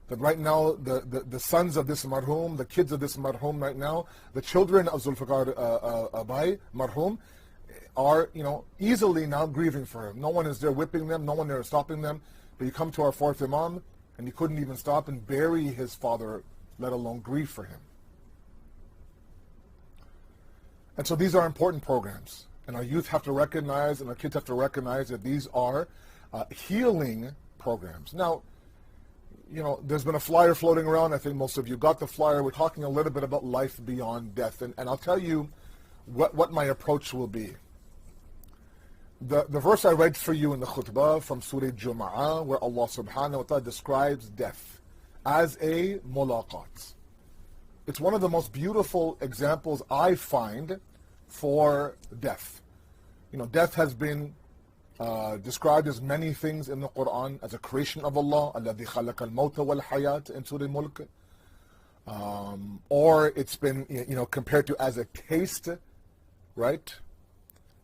G: That right now, the sons of this marhum, the kids of this marhum right now, the children of Zulfikarali marhum, are, easily now grieving for him. No one is there whipping them, no one there is stopping them. But you come to our fourth Imam, and he couldn't even stop and bury his father, let alone grieve for him. And so these are important programs. And our youth have to recognize, and our kids have to recognize that these are healing programs. Now, there's been a flyer floating around. I think most of you got the flyer. We're talking a little bit about life beyond death. And I'll tell you what my approach will be. The verse I read for you in the khutbah from Surah Jum'ah, where Allah subhanahu wa ta'ala describes death as a mulaqat. It's one of the most beautiful examples I find for death. Death has been described as many things in the Quran, as a creation of Allah, الَّذِي خَلَقَ الْمَوْتَ وَالْحَيَاةِ in Surah Mulk. Or it's been, compared to as a taste, right?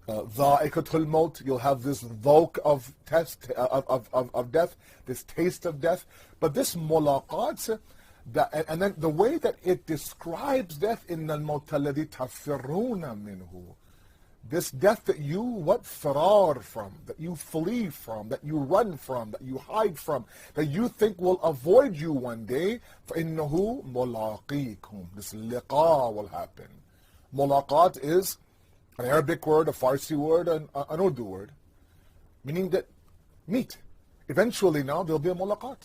G: ذَائِقَةُ الْمَوْتِ, you'll have this dhawq of death, this taste of death. But this mulaqat, and then the way that it describes death, in الْمَوْتَ الَّذِي تَفِرُّونَ مِنْهُ, this death that you firar from, that you flee from, that you run from, that you hide from, that you think will avoid you one day, فَإِنَّهُ مُلَاقِيكُمْ, this liqa will happen. Mulaqat is an Arabic word, a Farsi word, and an Urdu word, meaning that meet. Eventually now there'll be a mulaqat.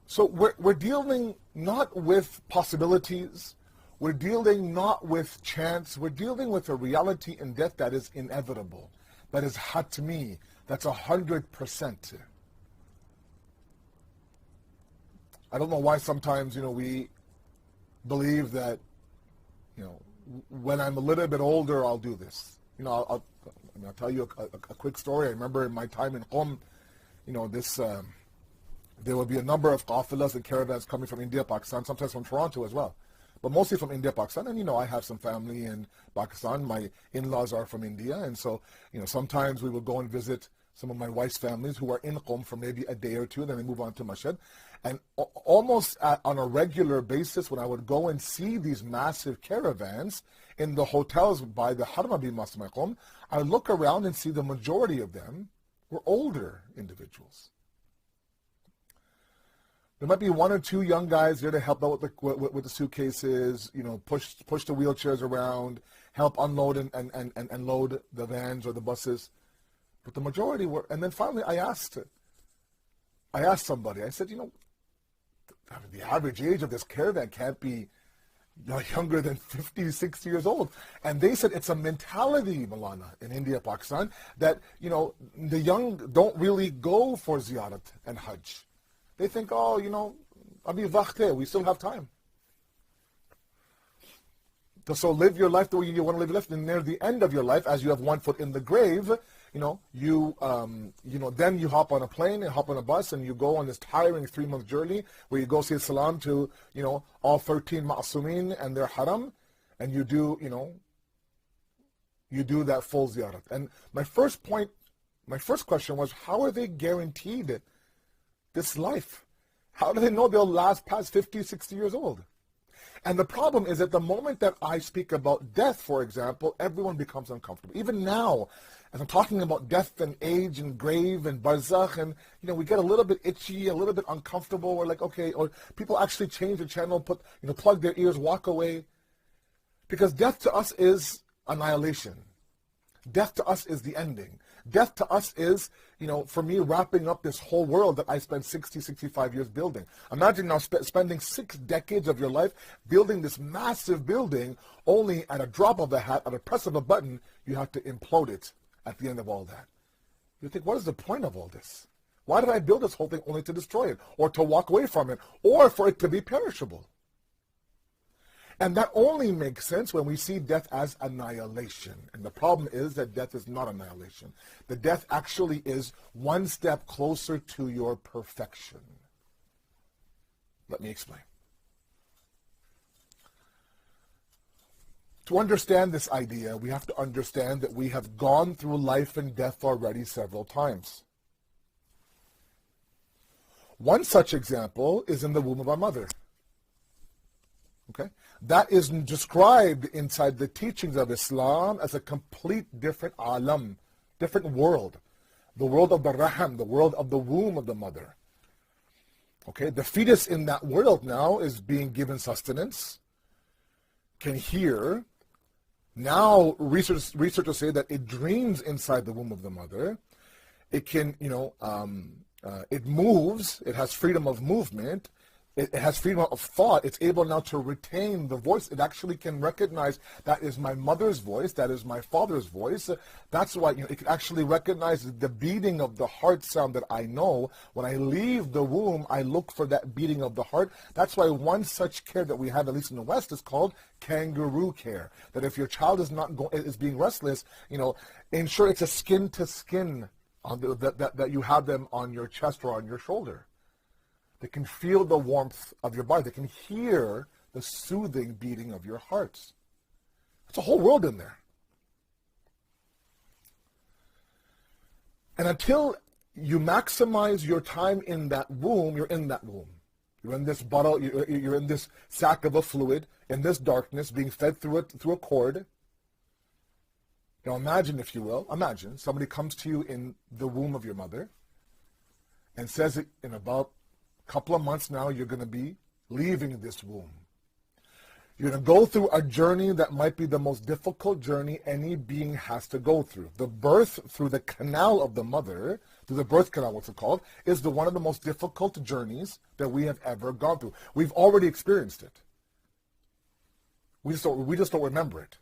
G: So we're dealing not with possibilities, we're dealing not with chance, we're dealing with a reality in death that is inevitable, that is hatmi, that's 100%. I don't know why sometimes, we believe that, when I'm a little bit older, I'll do this. I'll tell you a quick story. I remember in my time in Qom, there would be a number of qafilas and caravans coming from India, Pakistan, sometimes from Toronto as well. but mostly from India, Pakistan. And, I have some family in Pakistan. My in-laws are from India. And so, sometimes we will go and visit some of my wife's families who are in Qom for maybe a day or two, then they move on to Mashhad. And almost on a regular basis, when I would go and see these massive caravans in the hotels by the Haram bin Masma Qom, I would look around and see the majority of them were older individuals. There might be one or two young guys there to help out with the suitcases, push the wheelchairs around, help unload and load the vans or the buses. But the majority were, and then finally I asked somebody, I said, the average age of this caravan can't be younger than 50, 60 years old. And they said it's a mentality, Malana, in India, Pakistan, that, the young don't really go for ziyarat and hajj. They think, abhi waqt hai, we still have time. So live your life the way you want to live your life, and near the end of your life, as you have one foot in the grave, then you hop on a plane and hop on a bus and you go on this tiring 3-month journey where you go say salam to, all 13 ma'asumin and their haram, and you do that full ziyarat. And my first question was, how are they guaranteed this life? How do they know they'll last past 50, 60 years old? And the problem is that the moment that I speak about death, for example, everyone becomes uncomfortable. Even now, as I'm talking about death and age and grave and barzakh, and we get a little bit itchy, a little bit uncomfortable. We're like, okay, or people actually change the channel, plug their ears, walk away. Because death to us is annihilation. Death to us is the ending. Death to us is, for me, wrapping up this whole world that I spent 60, 65 years building. Imagine now spending 6 decades of your life building this massive building, only at a drop of a hat, at a press of a button, you have to implode it at the end of all that. You think, what is the point of all this? Why did I build this whole thing only to destroy it, or to walk away from it, or for it to be perishable? And that only makes sense when we see death as annihilation. And the problem is that death is not annihilation. The death actually is one step closer to your perfection. Let me explain. To understand this idea, we have to understand that we have gone through life and death already several times. One such example is in the womb of our mother. Okay? That is described inside the teachings of Islam as a complete different alam, different world. The world of the raham, the world of the womb of the mother. Okay? The fetus in that world now is being given sustenance, can hear. Now researchers say that it dreams inside the womb of the mother. It can, it moves, it has freedom of movement. It has freedom of thought. It's able now to retain the voice. It actually can recognize that is my mother's voice, that is my father's voice. That's why it can actually recognize the beating of the heart sound that I know. When I leave the womb, I look for that beating of the heart. That's why one such care that we have, at least in the West, is called kangaroo care. That if your child is being restless, ensure it's a skin to skin that you have them on your chest or on your shoulder. They can feel the warmth of your body. They can hear the soothing beating of your hearts. It's a whole world in there. And until you maximize your time in that womb, you're in that womb. You're in this bottle, you're in this sack of a fluid, in this darkness, being fed through a cord. Imagine, if you will, imagine somebody comes to you in the womb of your mother and says it in about couple of months now, you're going to be leaving this womb. You're going to go through a journey that might be the most difficult journey any being has to go through. The birth through the canal of the mother, through the birth canal, what's it called, is one of the most difficult journeys that we have ever gone through. We've already experienced it. We just don't remember it.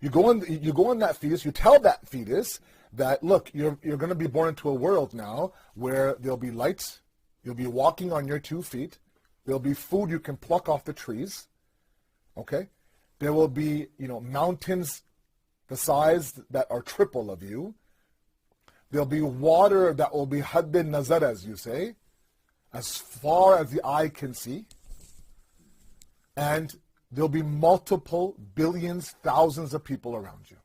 G: You go in that fetus, you tell that fetus that, look, you're going to be born into a world now where there'll be lights, you'll be walking on your 2 feet, there'll be food you can pluck off the trees, okay? There will be, mountains the size that are triple of you. There'll be water that will be hadd bin nazar, as you say, as far as the eye can see, and there'll be multiple billions, thousands of people around you.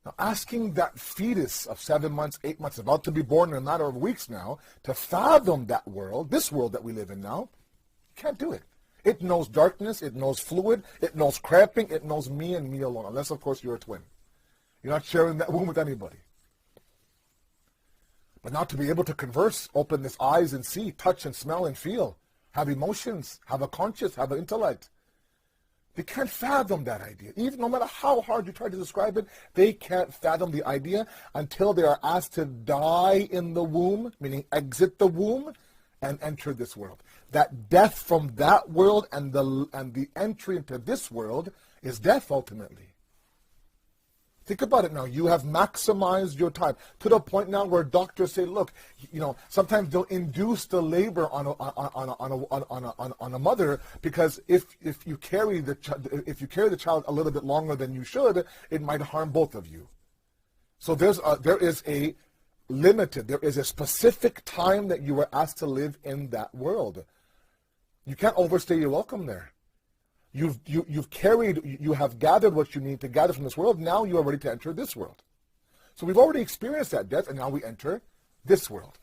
G: Now, asking that fetus of 7 months, 8 months, about to be born in a matter of weeks now, to fathom that world, this world that we live in now, you can't do it. It knows darkness, it knows fluid, it knows cramping, it knows me and me alone, unless, of course, you're a twin. You're not sharing that womb with anybody. But now to be able to converse, open its eyes and see, touch and smell and feel, have emotions, have a conscience, have an intellect. They can't fathom that idea. Even no matter how hard you try to describe it, they can't fathom the idea until they are asked to die in the womb, meaning exit the womb and enter this world. That death from that world and the entry into this world is death ultimately. Think about it now. You have maximized your time to the point now where doctors say, look, sometimes they'll induce the labor on a mother, because if you carry the child a little bit longer than you should, it might harm both of you. So there is a specific time that you are asked to live in that world. You can't overstay your welcome there. You have gathered what you need to gather from this world. Now you are ready to enter this world. So we've already experienced that death, and now we enter this world.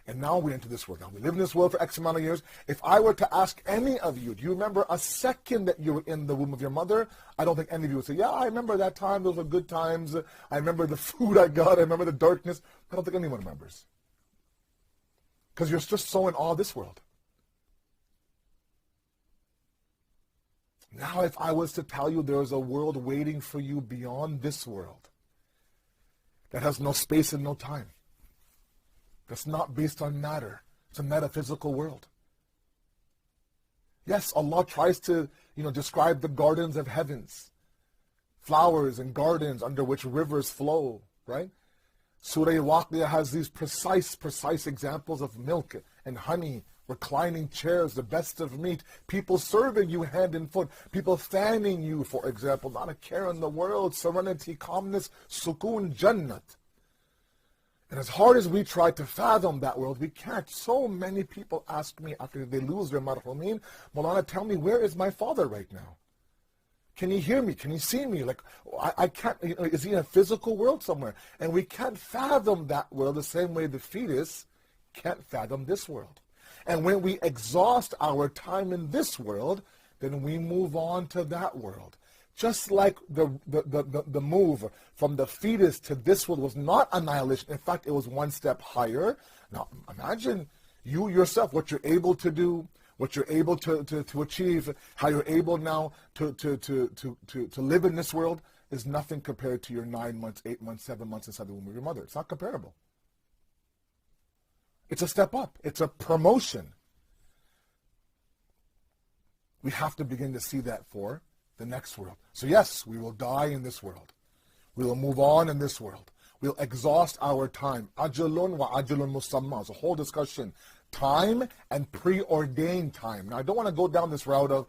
G: And now we enter this world. Now we live in this world for X amount of years. If I were to ask any of you, do you remember a second that you were in the womb of your mother? I don't think any of you would say, yeah, I remember that time. Those were good times. I remember the food I got. I remember the darkness. I don't think anyone remembers. Because you're just so in awe of this world. Now, if I was to tell you there is a world waiting for you beyond this world that has no space and no time, that's not based on matter, it's a metaphysical world. Yes, Allah tries to, describe the gardens of heavens, flowers and gardens under which rivers flow, right? Surah Al-Waqi'ah has these precise examples of milk and honey, reclining chairs, the best of meat, people serving you hand and foot, people fanning you, for example, not a care in the world, serenity, calmness, sukoon, jannat. And as hard as we try to fathom that world, we can't. So many people ask me after they lose their marhumin, Maulana, tell me, where is my father right now? Can he hear me? Can he see me? Like, I can't, is he in a physical world somewhere? And we can't fathom that world the same way the fetus can't fathom this world. And when we exhaust our time in this world, then we move on to that world. Just like the move from the fetus to this world was not annihilation. In fact, it was one step higher. Now, imagine you yourself, what you're able to do, what you're able to achieve, how you're able now to live in this world is nothing compared to your 9 months, 8 months, 7 months inside the womb of your mother. It's not comparable. It's a step up. It's a promotion. We have to begin to see that for the next world. So yes, we will die in this world. We will move on in this world. We'll exhaust our time. Ajalun wa ajalun musamma. It's a whole discussion. Time and preordained time. Now, I don't want to go down this route of,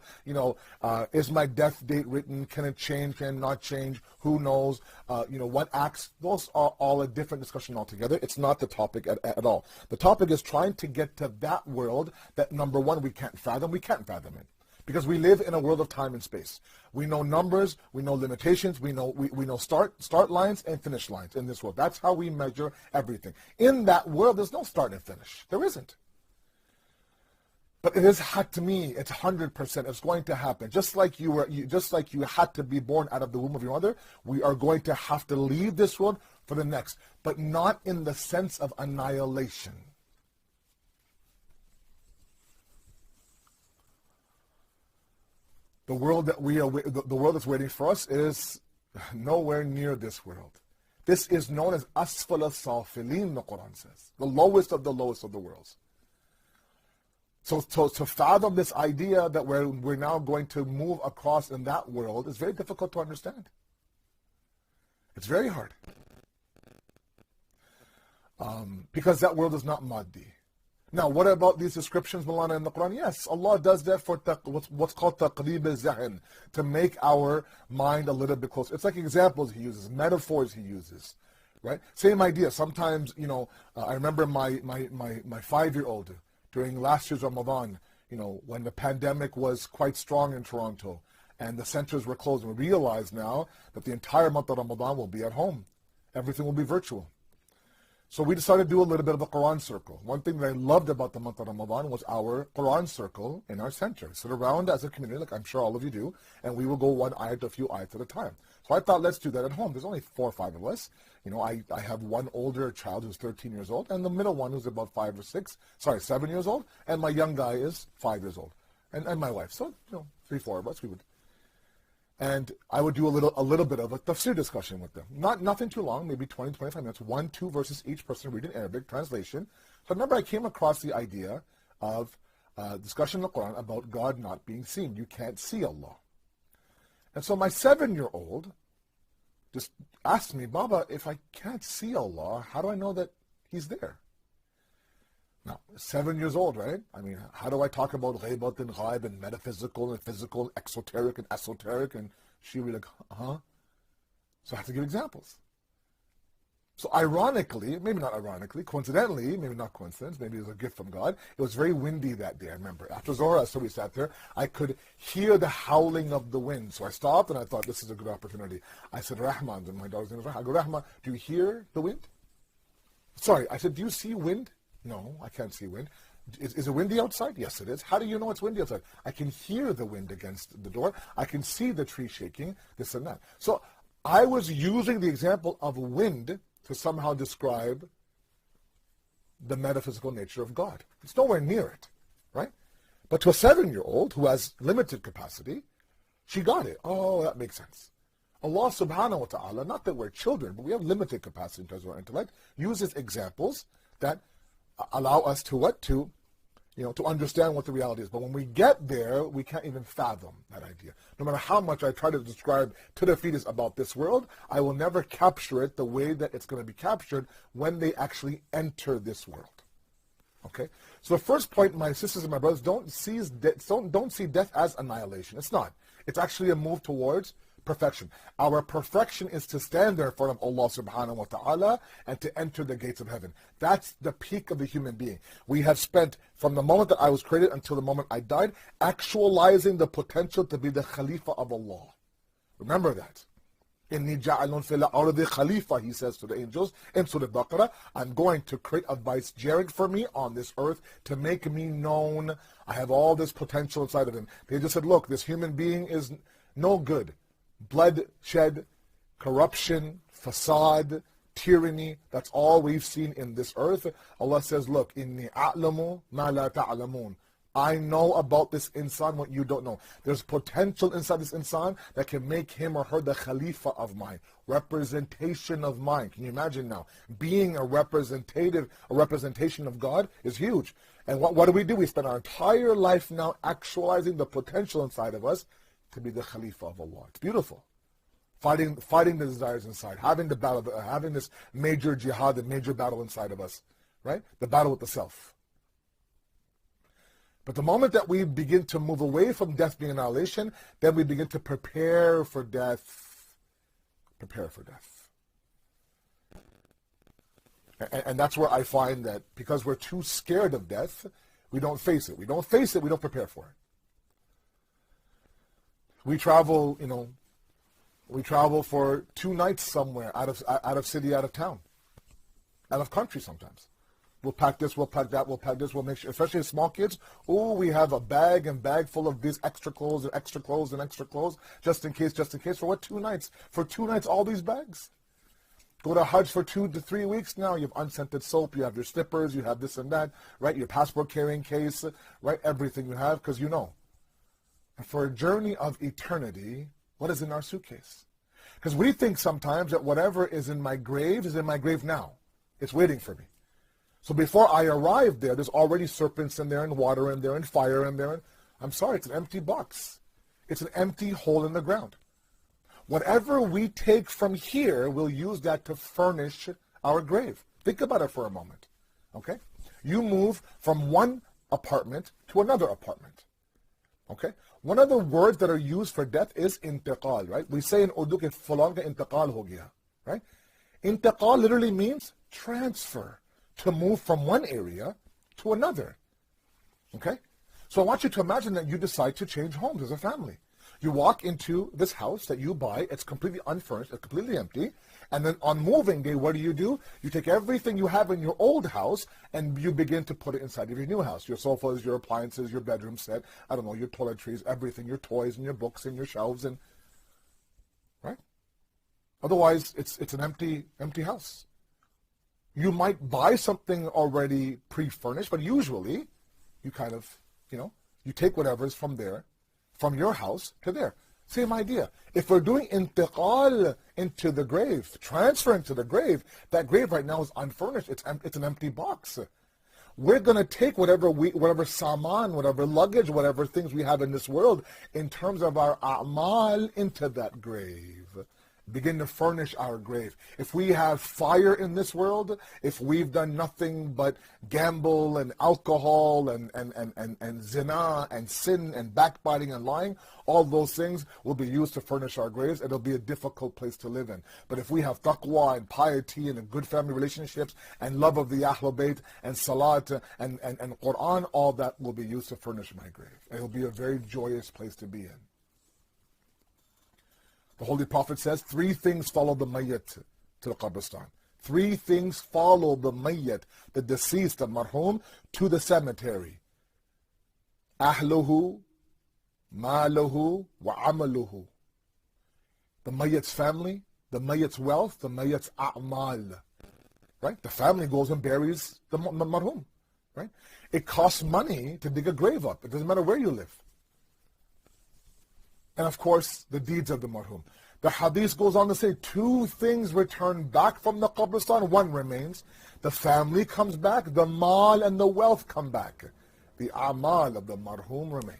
G: is my death date written? Can it change? Can it not change? Who knows? What acts? Those are all a different discussion altogether. It's not the topic at all. The topic is trying to get to that world that, number one, we can't fathom. We can't fathom it. Because we live in a world of time and space. We know numbers, we know limitations, we know start lines and finish lines in this world. That's how we measure everything. In that world, there's no start and finish. There isn't. But it is hatmi, it's 100%. It's going to happen. Just like you had to be born out of the womb of your mother, we are going to have to leave this world for the next, but not in the sense of annihilation. The world that's waiting for us is nowhere near this world. This is known as asfala safilin, the Quran says. The lowest of the worlds. So to fathom this idea that we're now going to move across in that world is very difficult to understand. It's very hard. Because that world is not maddi. Now, what about these descriptions, Maulana, in the Quran? Yes, Allah does that for what's called taqreeb al-zahin, to make our mind a little bit closer. It's like examples He uses, metaphors He uses, right? Same idea. Sometimes, I remember my 5-year-old during last year's Ramadan, when the pandemic was quite strong in Toronto and the centers were closed. We realize now that the entire month of Ramadan will be at home. Everything will be virtual. So we decided to do a little bit of a Quran circle. One thing that I loved about the month of Ramadan was our Quran circle in our center. Sit around as a community, like I'm sure all of you do, and we will go one ayat, a few ayats at a time. So I thought, let's do that at home. There's only 4 or 5 of us. I have one older child who's 13 years old, and the middle one who's about 7 years old, and my young guy is 5 years old, and my wife. So, 3, 4 of us, we would. And I would do a little bit of a tafsir discussion with them. Nothing too long, maybe 20, 25 minutes, 1, 2 verses each person read in Arabic, translation. So I remember I came across the idea of discussion in the Quran about God not being seen. You can't see Allah. And so my 7-year-old just asked me, Baba, if I can't see Allah, how do I know that He's there? Now, 7 years old, right? I mean, how do I talk about ghaybat and ghaib and metaphysical and physical, exoteric and esoteric? And she would be like, huh? So I have to give examples. So ironically, maybe not ironically, coincidentally, maybe not coincidence, maybe it was a gift from God, it was very windy that day, I remember. After Zohar, so we sat there, I could hear the howling of the wind. So I stopped and I thought, this is a good opportunity. I said, Rahman, and my daughter's name is Rahman. I go, Rahman, do you hear the wind? Sorry, I said, do you see wind? No, I can't see wind. Is it windy outside? Yes, it is. How do you know it's windy outside? I can hear the wind against the door. I can see the tree shaking, this and that. So I was using the example of wind to somehow describe the metaphysical nature of God. It's nowhere near it, right? But to a 7-year-old who has limited capacity, she got it. Oh, that makes sense. Allah subhanahu wa ta'ala, not that we're children, but we have limited capacity in terms of our intellect, uses examples that allow us to to understand what the reality is. But when we get there, we can't even fathom that idea. No matter how much I try to describe to the fetus about this world, I will never capture it the way that it's going to be captured when they actually enter this world. Okay? So the first point, my sisters and my brothers, don't see death as annihilation. It's not. It's actually a move towards perfection. Our perfection is to stand there in front of Allah subhanahu wa ta'ala and to enter the gates of heaven. That's the peak of the human being. We have spent, from the moment that I was created until the moment I died, actualizing the potential to be the Khalifa of Allah. Remember that. Inni ja'alun fil ardi khalifa, he says to the angels in Surah Baqarah, I'm going to create a vicegerent for me on this earth to make me known. I have all this potential inside of him. They just said, look, this human being is no good. Bloodshed, corruption, facade, tyranny, that's all we've seen in this earth. Allah says, look, inni a'lamu ma la ta'lamun. I know about this insan what you don't know. There's potential inside this insan that can make him or her the khalifa of mine, representation of mine. Can you imagine now? Being a representation of God is huge. And what do? We spend our entire life now actualizing the potential inside of us to be the Khalifa of Allah. It's beautiful. Fighting the desires inside, having the battle, having this major jihad, the major battle inside of us, right? The battle with the self. But the moment that we begin to move away from death being annihilation, then we begin to prepare for death. Prepare for death. And that's where I find that because we're too scared of death, we don't face it. We don't face it, we don't prepare for it. We travel, for 2 nights somewhere, out of city, out of town, out of country sometimes. We'll pack this, we'll pack that, we'll pack this, we'll make sure, especially as small kids, we have a bag full of these extra clothes and extra clothes and extra clothes, just in case, for what, 2 nights? For 2 nights, all these bags? Go to Hajj for 2 to 3 weeks now, you have unscented soap, you have your slippers, you have this and that, right? Your passport carrying case, right? Everything you have, because you know. For a journey of eternity, what is in our suitcase? Because we think sometimes that whatever is in my grave now. It's waiting for me. So before I arrive there, there's already serpents in there and water in there and fire in there. I'm sorry, it's an empty box. It's an empty hole in the ground. Whatever we take from here, we'll use that to furnish our grave. Think about it for a moment. Okay? You move from one apartment to another apartment. Okay? One of the words that are used for death is intiqal, right? We say in Urdu ke fulan ka intiqal ho gaya, right? Intiqal literally means transfer, to move from one area to another. Okay? So I want you to imagine that you decide to change homes as a family. You walk into this house that you buy, it's completely unfurnished, it's completely empty, and then on moving day, what do? You take everything you have in your old house and you begin to put it inside of your new house. Your sofas, your appliances, your bedroom set, I don't know, your toiletries, everything, your toys and your books and your shelves, and right? Otherwise, it's an empty house. You might buy something already pre-furnished, but usually you kind of, you take whatever's from there, from your house to there. Same idea. If we're doing intiqal into the grave, transferring to the grave, that grave right now is unfurnished. It's an empty box. We're going to take whatever saman, whatever luggage, whatever things we have in this world in terms of our a'mal into that grave. Begin to furnish our grave. If we have fire in this world, if we've done nothing but gamble and alcohol and zina and sin and backbiting and lying, all those things will be used to furnish our graves. It'll be a difficult place to live in. But if we have taqwa and piety and good family relationships and love of the Ahlul Bayt and salat and Quran, all that will be used to furnish my grave. It'll be a very joyous place to be in. The Holy Prophet says, 3 things follow the mayyat to the qabristan. 3 things follow the mayyat, the deceased, the marhum, to the cemetery. Ahluhu, maluhu, wa amaluhu. The mayyat's family, the mayyat's wealth, the mayyat's a'mal. Right? The family goes and buries the marhum. Right? It costs money to dig a grave up. It doesn't matter where you live. And of course, the deeds of the marhum. The hadith goes on to say 2 things return back from the qabristan, 1 remains. The family comes back, the mal and the wealth come back. The amal of the marhum remain.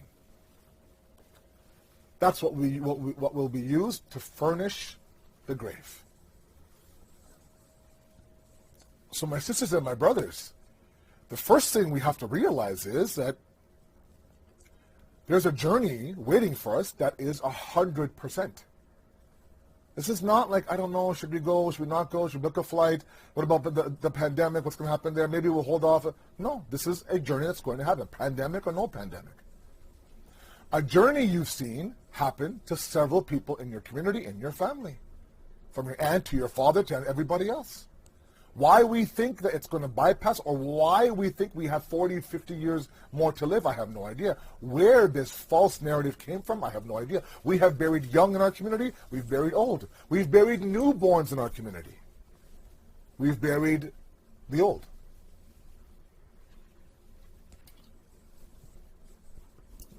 G: That's what will be used to furnish the grave. So my sisters and my brothers, the first thing we have to realize is that there's a journey waiting for us that is 100%. This is not like, I don't know, should we go, should we not go, should we book a flight, what about the pandemic, what's going to happen there, maybe we'll hold off. No, this is a journey that's going to happen, pandemic or no pandemic. A journey you've seen happen to several people in your community, in your family, from your aunt to your father to everybody else. Why we think that it's going to bypass, or why we think we have 40, 50 years more to live, I have no idea. Where this false narrative came from, I have no idea. We have buried young in our community. We've buried old. We've buried newborns in our community. We've buried the old.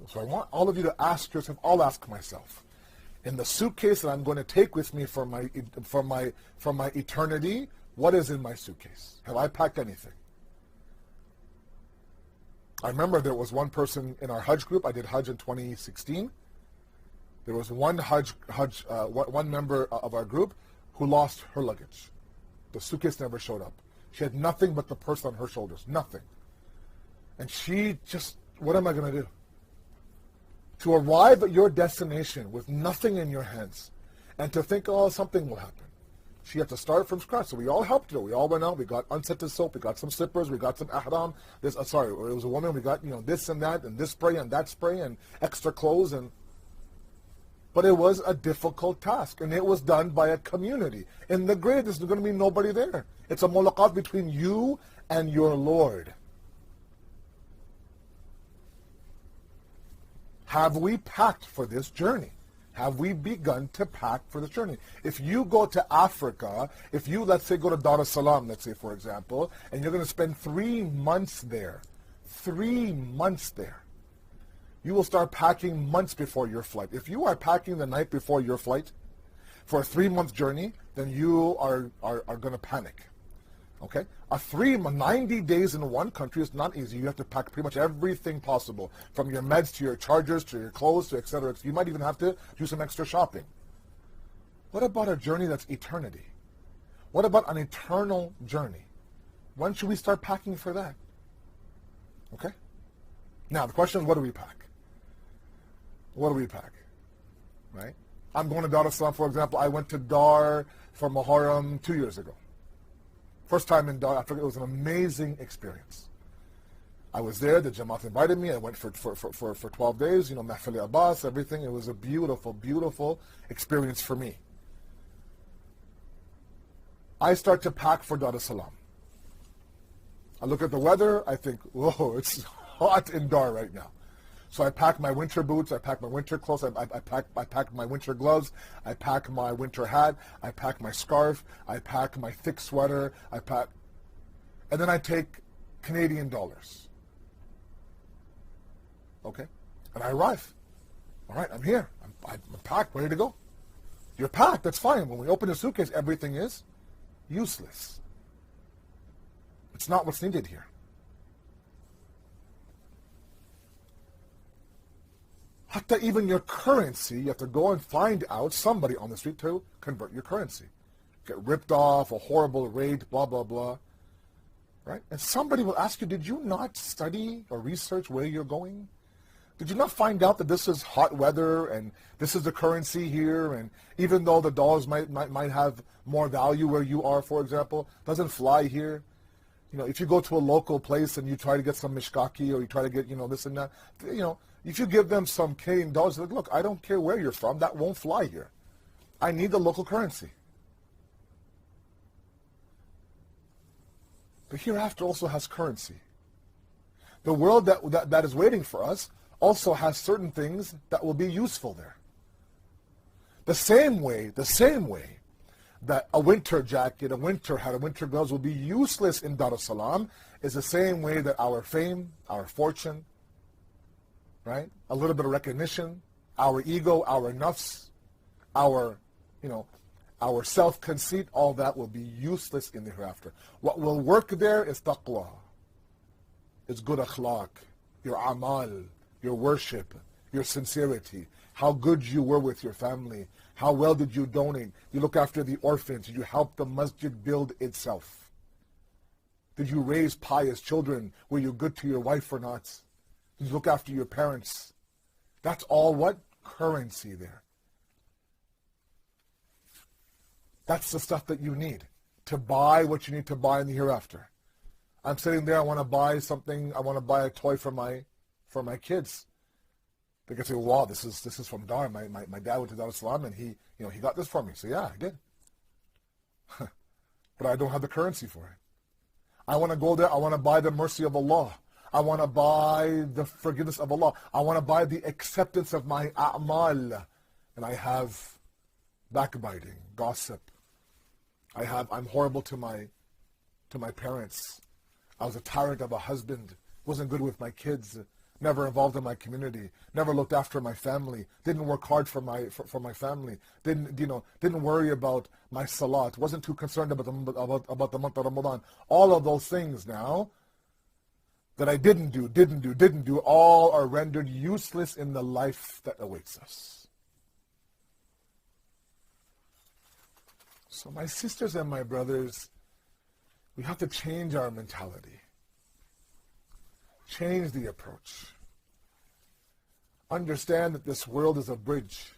G: So I want all of you to ask yourself, I'll ask myself, in the suitcase that I'm going to take with me for my eternity, what is in my suitcase? Have I packed anything? I remember there was one person in our Hajj group. I did Hajj in 2016. There was one one member of our group who lost her luggage. The suitcase never showed up. She had nothing but the purse on her shoulders. Nothing. And she just, what am I going to do? To arrive at your destination with nothing in your hands and to think, oh, something will happen. She had to start from scratch. So we all helped her. We all went out. We got unscented soap. We got some slippers. We got some ihram. It was a woman. We got, this and that and this spray and that spray and extra clothes. But it was a difficult task. And it was done by a community. In the grave, there's going to be nobody there. It's a mulaqat between you and your Lord. Have we packed for this journey? Have we begun to pack for the journey? If you go to Africa, if you, let's say, go to Dar es Salaam, let's say, for example, and you're going to spend 3 months there, 3 months there, you will start packing months before your flight. If you are packing the night before your flight for a 3-month journey, then you are going to panic. Okay? 90 days in one country is not easy. You have to pack pretty much everything possible, from your meds to your chargers to your clothes to etc. You might even have to do some extra shopping. What about a journey that's eternity? What about an eternal journey? When should we start packing for that? Okay? Now, the question is, what do we pack? What do we pack? Right? I'm going to Dar es Salaam, for example. I went to Dar for Marhum 2 years ago. First time in Dar, it was an amazing experience. I was there, the Jamaat invited me, I went for 12 days, Mahfali Abbas, everything. It was a beautiful, beautiful experience for me. I start to pack for Dar es Salaam. I look at the weather, I think, whoa, it's hot in Dar right now. So I pack my winter boots, I pack my winter clothes, I pack my winter gloves, I pack my winter hat, I pack my scarf, I pack my thick sweater, and then I take Canadian dollars. Okay? And I arrive. All right, I'm here. I'm packed, ready to go. You're packed, that's fine. When we open the suitcase, everything is useless. It's not what's needed here. Hatta even your currency, you have to go and find out somebody on the street to convert your currency. Get ripped off, a horrible rate, blah, blah, blah. Right? And somebody will ask you, did you not study or research where you're going? Did you not find out that this is hot weather and this is the currency here, and even though the dollars might have more value where you are, for example, doesn't fly here? If you go to a local place and you try to get some F.Khaki or you try to get, this and that, if you give them some Canadian dollars, they're like, look, I don't care where you're from, that won't fly here. I need the local currency. The hereafter also has currency. The world that is waiting for us also has certain things that will be useful there. The same way that a winter jacket, a winter hat, a winter gloves will be useless in Dar es Salaam is the same way that our fame, our fortune, right? A little bit of recognition, our ego, our nafs, our self-conceit, all that will be useless in the hereafter. What will work there is taqwa. It's good akhlaq, your amal, your worship, your sincerity, how good you were with your family, how well did you donate, you look after the orphans, did you help the masjid build itself? Did you raise pious children? Were you good to your wife or not? Did you look after your parents? That's all what? Currency there. That's the stuff that you need to buy what you need to buy in the hereafter. I'm sitting there, I want to buy something, I want to buy a toy for my kids. They can say, wow, this is from Dar. My dad went to Dar es Salaam and he got this for me. So yeah, I did. But I don't have the currency for it. I want to go there, I want to buy the mercy of Allah. I want to buy the forgiveness of Allah. I want to buy the acceptance of my a'mal. And I have backbiting, gossip. I'm horrible to my parents. I was a tyrant of a husband, wasn't good with my kids, never involved in my community, never looked after my family, didn't work hard for my family, didn't worry about my salat, wasn't too concerned about the month of Ramadan. All of those things now that I didn't do, all are rendered useless in the life that awaits us. So my sisters and my brothers, we have to change our mentality. Change the approach. Understand that this world is a bridge.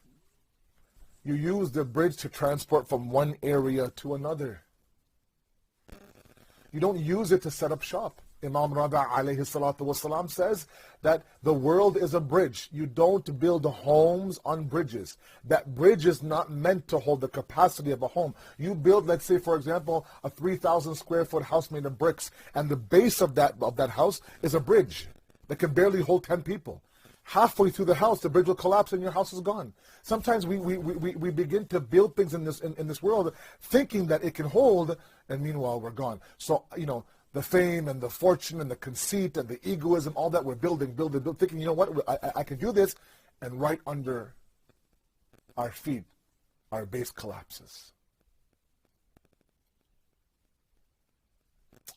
G: You use the bridge to transport from one area to another. You don't use it to set up shop. Imam Rabi alayhi salatu wasalam says that the world is a bridge. You don't build homes on bridges. That bridge is not meant to hold the capacity of a home. You build, let's say, for example, a 3,000 square foot house made of bricks, and the base of that house is a bridge that can barely hold 10 people. Halfway through the house, the bridge will collapse and your house is gone. Sometimes we begin to build things in this world thinking that it can hold, and meanwhile we're gone. So, the fame and the fortune and the conceit and the egoism, all that we're building, thinking, I can do this, and right under our feet, our base collapses.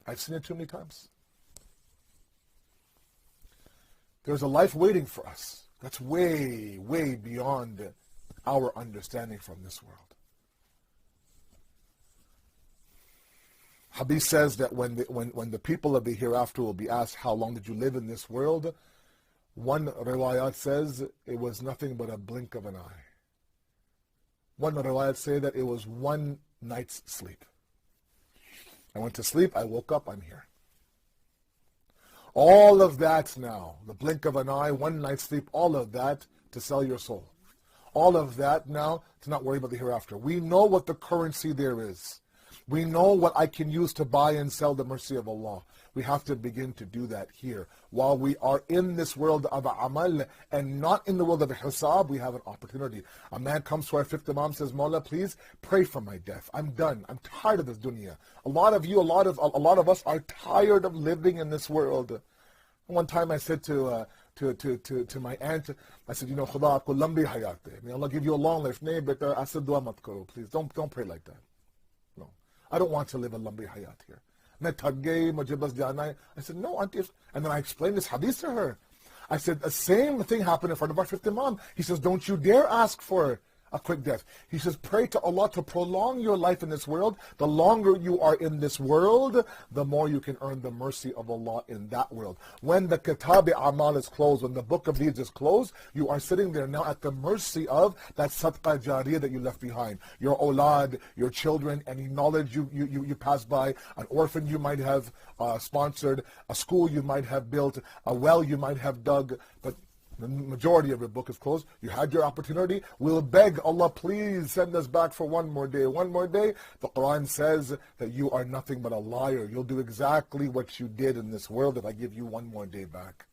G: I've seen it too many times. There's a life waiting for us that's way, way beyond our understanding from this world. Habib says that when the people of the hereafter will be asked, how long did you live in this world? One riwayat says it was nothing but a blink of an eye. One riwayat say that it was one night's sleep. I went to sleep, I woke up, I'm here. All of that now, the blink of an eye, one night's sleep, all of that to sell your soul. All of that now to not worry about the hereafter. We know what the currency there is. We know what I can use to buy and sell the mercy of Allah. We have to begin to do that here. While we are in this world of amal and not in the world of hisab, we have an opportunity. A man comes to our fifth Imam and says, Mawla, please pray for my death. I'm done. I'm tired of this dunya. A lot of you, a lot of us are tired of living in this world. One time I said to my aunt, I said, Khuda aapko lambi hayat de. May Allah give you a long life. Nahi beta, aise dua mat karo, please. Don't pray like that. No. I don't want to live a lambi hayat here. I said, no, auntie. And then I explained this hadith to her. I said, the same thing happened in front of our fifth Imam. He says, don't you dare ask for a quick death. He says, pray to Allah to prolong your life in this world. The longer you are in this world, the more you can earn the mercy of Allah in that world. When the kitab amal is closed, when the book of deeds is closed, you are sitting there now at the mercy of that sadqa jariyah that you left behind. Your awlad, your children, any knowledge you pass by, an orphan you might have sponsored, a school you might have built, a well you might have dug, but the majority of your book is closed. You had your opportunity. We'll beg Allah, please send us back for one more day. One more day. The Quran says that you are nothing but a liar. You'll do exactly what you did in this world if I give you one more day back.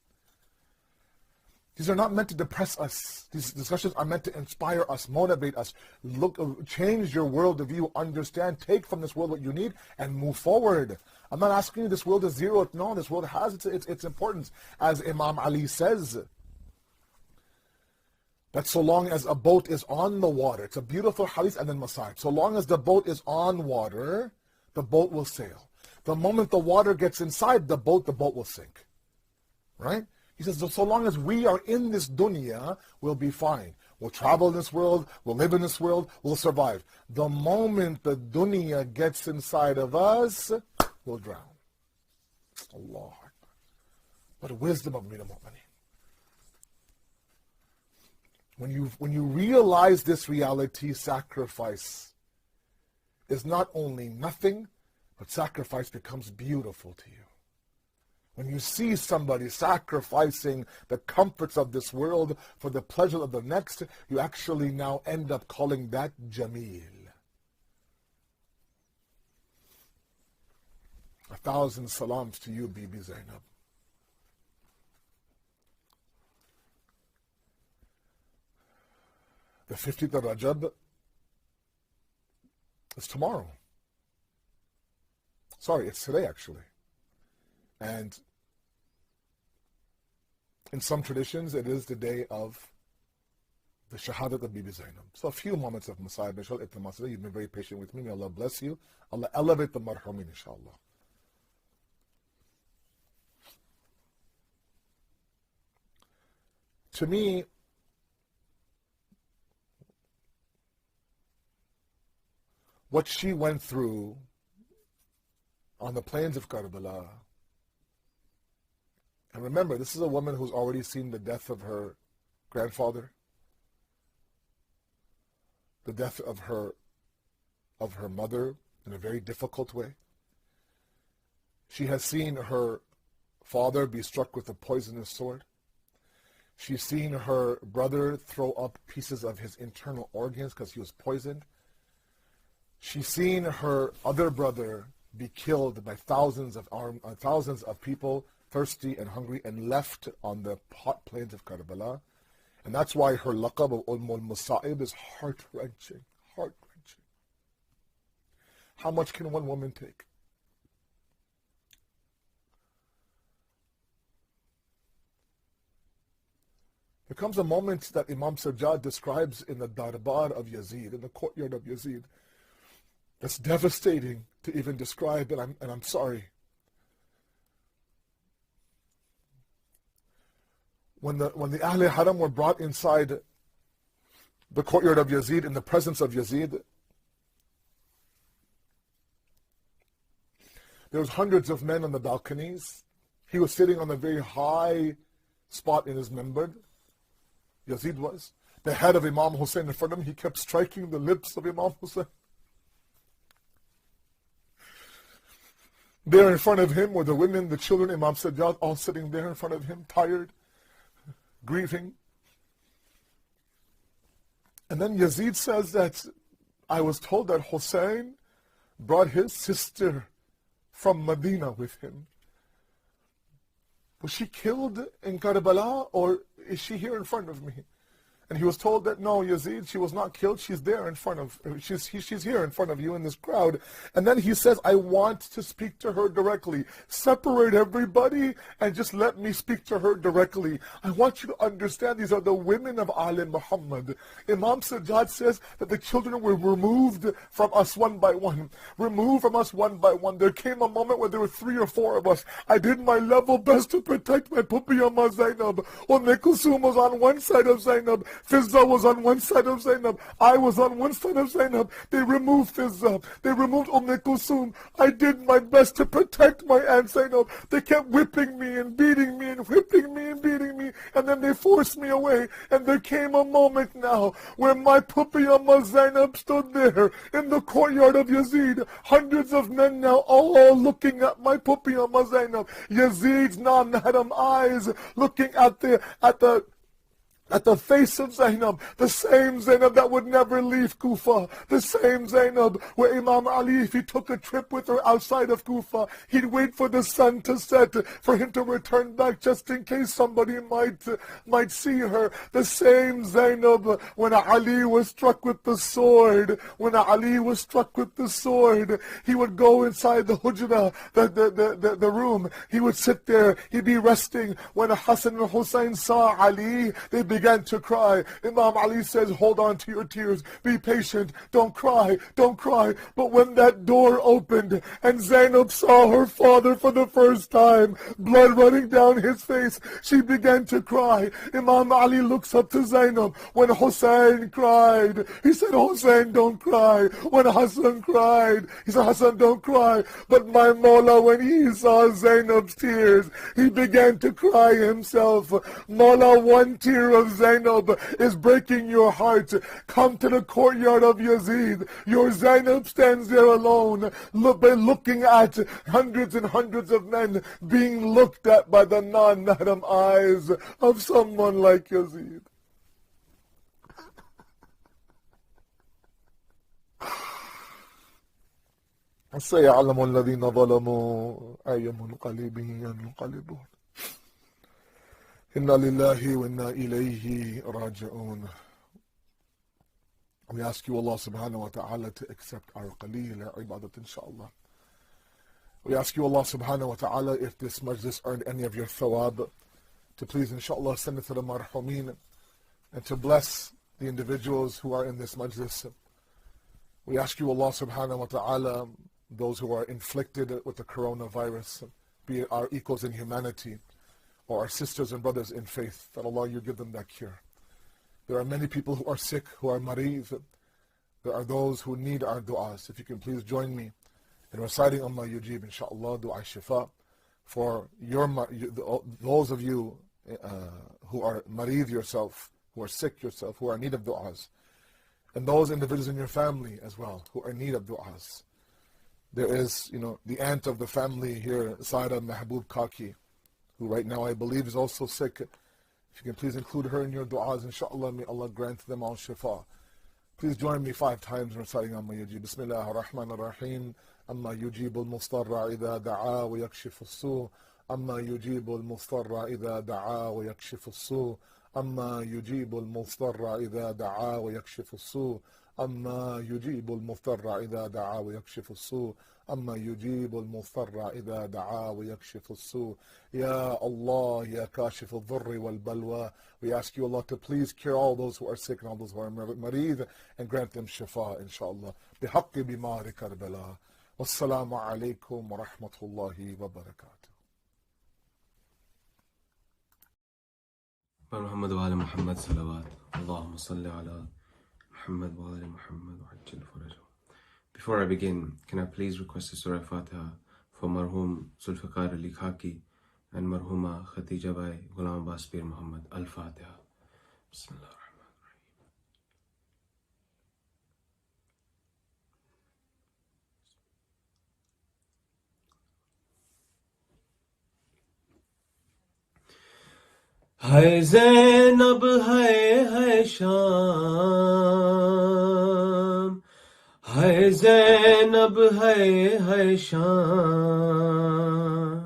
G: These are not meant to depress us. These discussions are meant to inspire us, motivate us. Look, change your world of view, understand, take from this world what you need, and move forward. I'm not asking you this world is zero. No, this world has its importance. As Imam Ali says, that so long as a boat is on the water, it's a beautiful hadith and then masaj. So long as the boat is on water, the boat will sail. The moment the water gets inside the boat will sink. Right? He says, so long as we are in this dunya, we'll be fine. We'll travel in this world, we'll live in this world, we'll survive. The moment the dunya gets inside of us, we'll drown. Allah. What a wisdom of Amir al-Mu'mineen. When you realize this reality, sacrifice is not only nothing, but sacrifice becomes beautiful to you. When you see somebody sacrificing the comforts of this world for the pleasure of the next, you actually now end up calling that Jameel. 1,000 salams to you, Bibi Zainab. The 15th of Rajab is tomorrow. Sorry, it's today actually. And in some traditions, it is the day of the Shahadat of Bibi Zainab. So a few moments of Masayib, inshallah. You've been very patient with me. May Allah bless you. Allah elevate the Marhum, inshallah. To me, what she went through on the plains of Karbala, and remember, this is a woman who's already seen the death of her grandfather, the death of her mother in a very difficult way. She has seen her father be struck with a poisonous sword. She's seen her brother throw up pieces of his internal organs because he was poisoned. She's seen her other brother be killed by thousands of people, thirsty and hungry, and left on the hot plains of Karbala. And that's why her laqab of Masa'ib is heart-wrenching, heart-wrenching. How much can one woman take? There comes a moment that Imam Sajjad describes in the Darbar of Yazid, in the courtyard of Yazid, that's devastating to even describe, and I'm sorry. When the Ahl Haram were brought inside the courtyard of Yazid, in the presence of Yazid, there was hundreds of men on the balconies. He was sitting on a very high spot in his minbar. Yazid was. the head of Imam Hussein in front of him. He kept striking the lips of Imam Hussein. There in front of him were the women, the children, Imam Sajjad, all sitting there in front of him, tired, grieving. And then Yazid says that I was told that Hussein brought his sister from Medina with him. Was she killed in Karbala, or is she here in front of me? And he was told that, no, Yazid, she was not killed. She's there in front of, she's here in front of you in this crowd. And then he says, I want to speak to her directly. Separate everybody and just let me speak to her directly. I want you to understand these are the women of Ali Muhammad. Imam Sajjad says that the children were removed from us one by one. Removed from us one by one. There came a moment where there were 3 or 4 of us. I did my level best to protect my puppy Amma Zainab. Kulsum was on one side of Zainab. Fizza was on one side of Zainab. I was on one side of Zainab. They removed Fizza. They removed Kulsum. I did my best to protect my aunt Zainab. They kept whipping me and beating me and whipping me and beating me. And then they forced me away. And there came a moment now where my puppy Amma Zainab stood there in the courtyard of Yazid. Hundreds of men now all looking at my puppy Amma Zainab. Yazid's non-Haram eyes looking at the face of Zainab, the same Zainab that would never leave Kufa, the same Zainab where Imam Ali, if he took a trip with her outside of Kufa, he'd wait for the sun to set for him to return back just in case somebody might see her. The same Zainab when Ali was struck with the sword, he would go inside the hujra, the room, he would sit there, he'd be resting. When Hassan and Hussein saw Ali, they began to cry. Imam Ali says, hold on to your tears, be patient, don't cry. But when that door opened and Zainab saw her father for the first time, blood running down his face, she began to cry. Imam Ali looks up to Zainab. When Hussein cried, he said, Hussein, don't cry. When Hassan cried, he said, Hassan, don't cry. But my Mawla, when he saw Zainab's tears, he began to cry himself. Mawla, one tear of Zainab is breaking your heart. Come to the courtyard of Yazid. Your Zainab stands there alone, looking at hundreds and hundreds of men being looked at by the non-Mahram eyes of someone like Yazid. سيعلم الذين ظلموا أي منقلب ينقلبون Inna lillahi wa inna ilayhi raji'un. We ask you, Allah subhanahu wa ta'ala, to accept our qaleel ibadat, inshaAllah. We ask you, Allah subhanahu wa ta'ala, if this majlis earned any of your thawab, to please, inshaAllah, send it to the marhumeen, and to bless the individuals who are in this majlis. We ask you, Allah subhanahu wa ta'ala, those who are inflicted with the coronavirus, be it our equals in humanity, or our sisters and brothers in faith, that Allah, you give them that cure. There are many people who are sick, who are mareez. There are those who need our du'as. If you can please join me in reciting Allah Yujib, inshaAllah, du'a shifa, for those of you who are mareez yourself, who are sick yourself, who are in need of du'as, and those individuals in your family as well, who are in need of du'as. There is, the aunt of the family here, Saira F.Khaki, who right now I believe is also sick. If you can please include her in your du'as, inshaAllah, may Allah grant them all shifa. Please join me 5 times in reciting Amma Yujib. Bismillah ar-Rahman ar-Rahim. Amma yujib al-mustarra idha da'a wa yakshif al-su. Amma yujib al-mustarra idha da'a wa yakshif al-su. Amma yujib al-mustarra idha da'a wa yakshif al-su. أما يجيب المضطر إذا دعا ويكشف السوء أما يجيب المضطر إذا دعا ويكشف السوء يا الله يا كاشف الضر والبلوى. We ask you, Allah, to please cure all those who are sick and all those who are mareed and grant them shifa, inshaAllah. بحق بمار كربلاء. والسلام عليكم ورحمة الله وبركاته.
H: محمد وآل محمد صلوات. اللهم صل على Muhammad wa ali Muhammad wa ajil farajah. Before I begin, can I please request a Surah Fatiha for Marhum Zulfikarali F.Khaki and Marhuma Khatija Bai Ghulam Abbas Pir Muhammad. Al-Fatiha. Bismillah ar-Rahman ar-Rahim. ہے زینب ہے شام، ہے زینب ہے شام،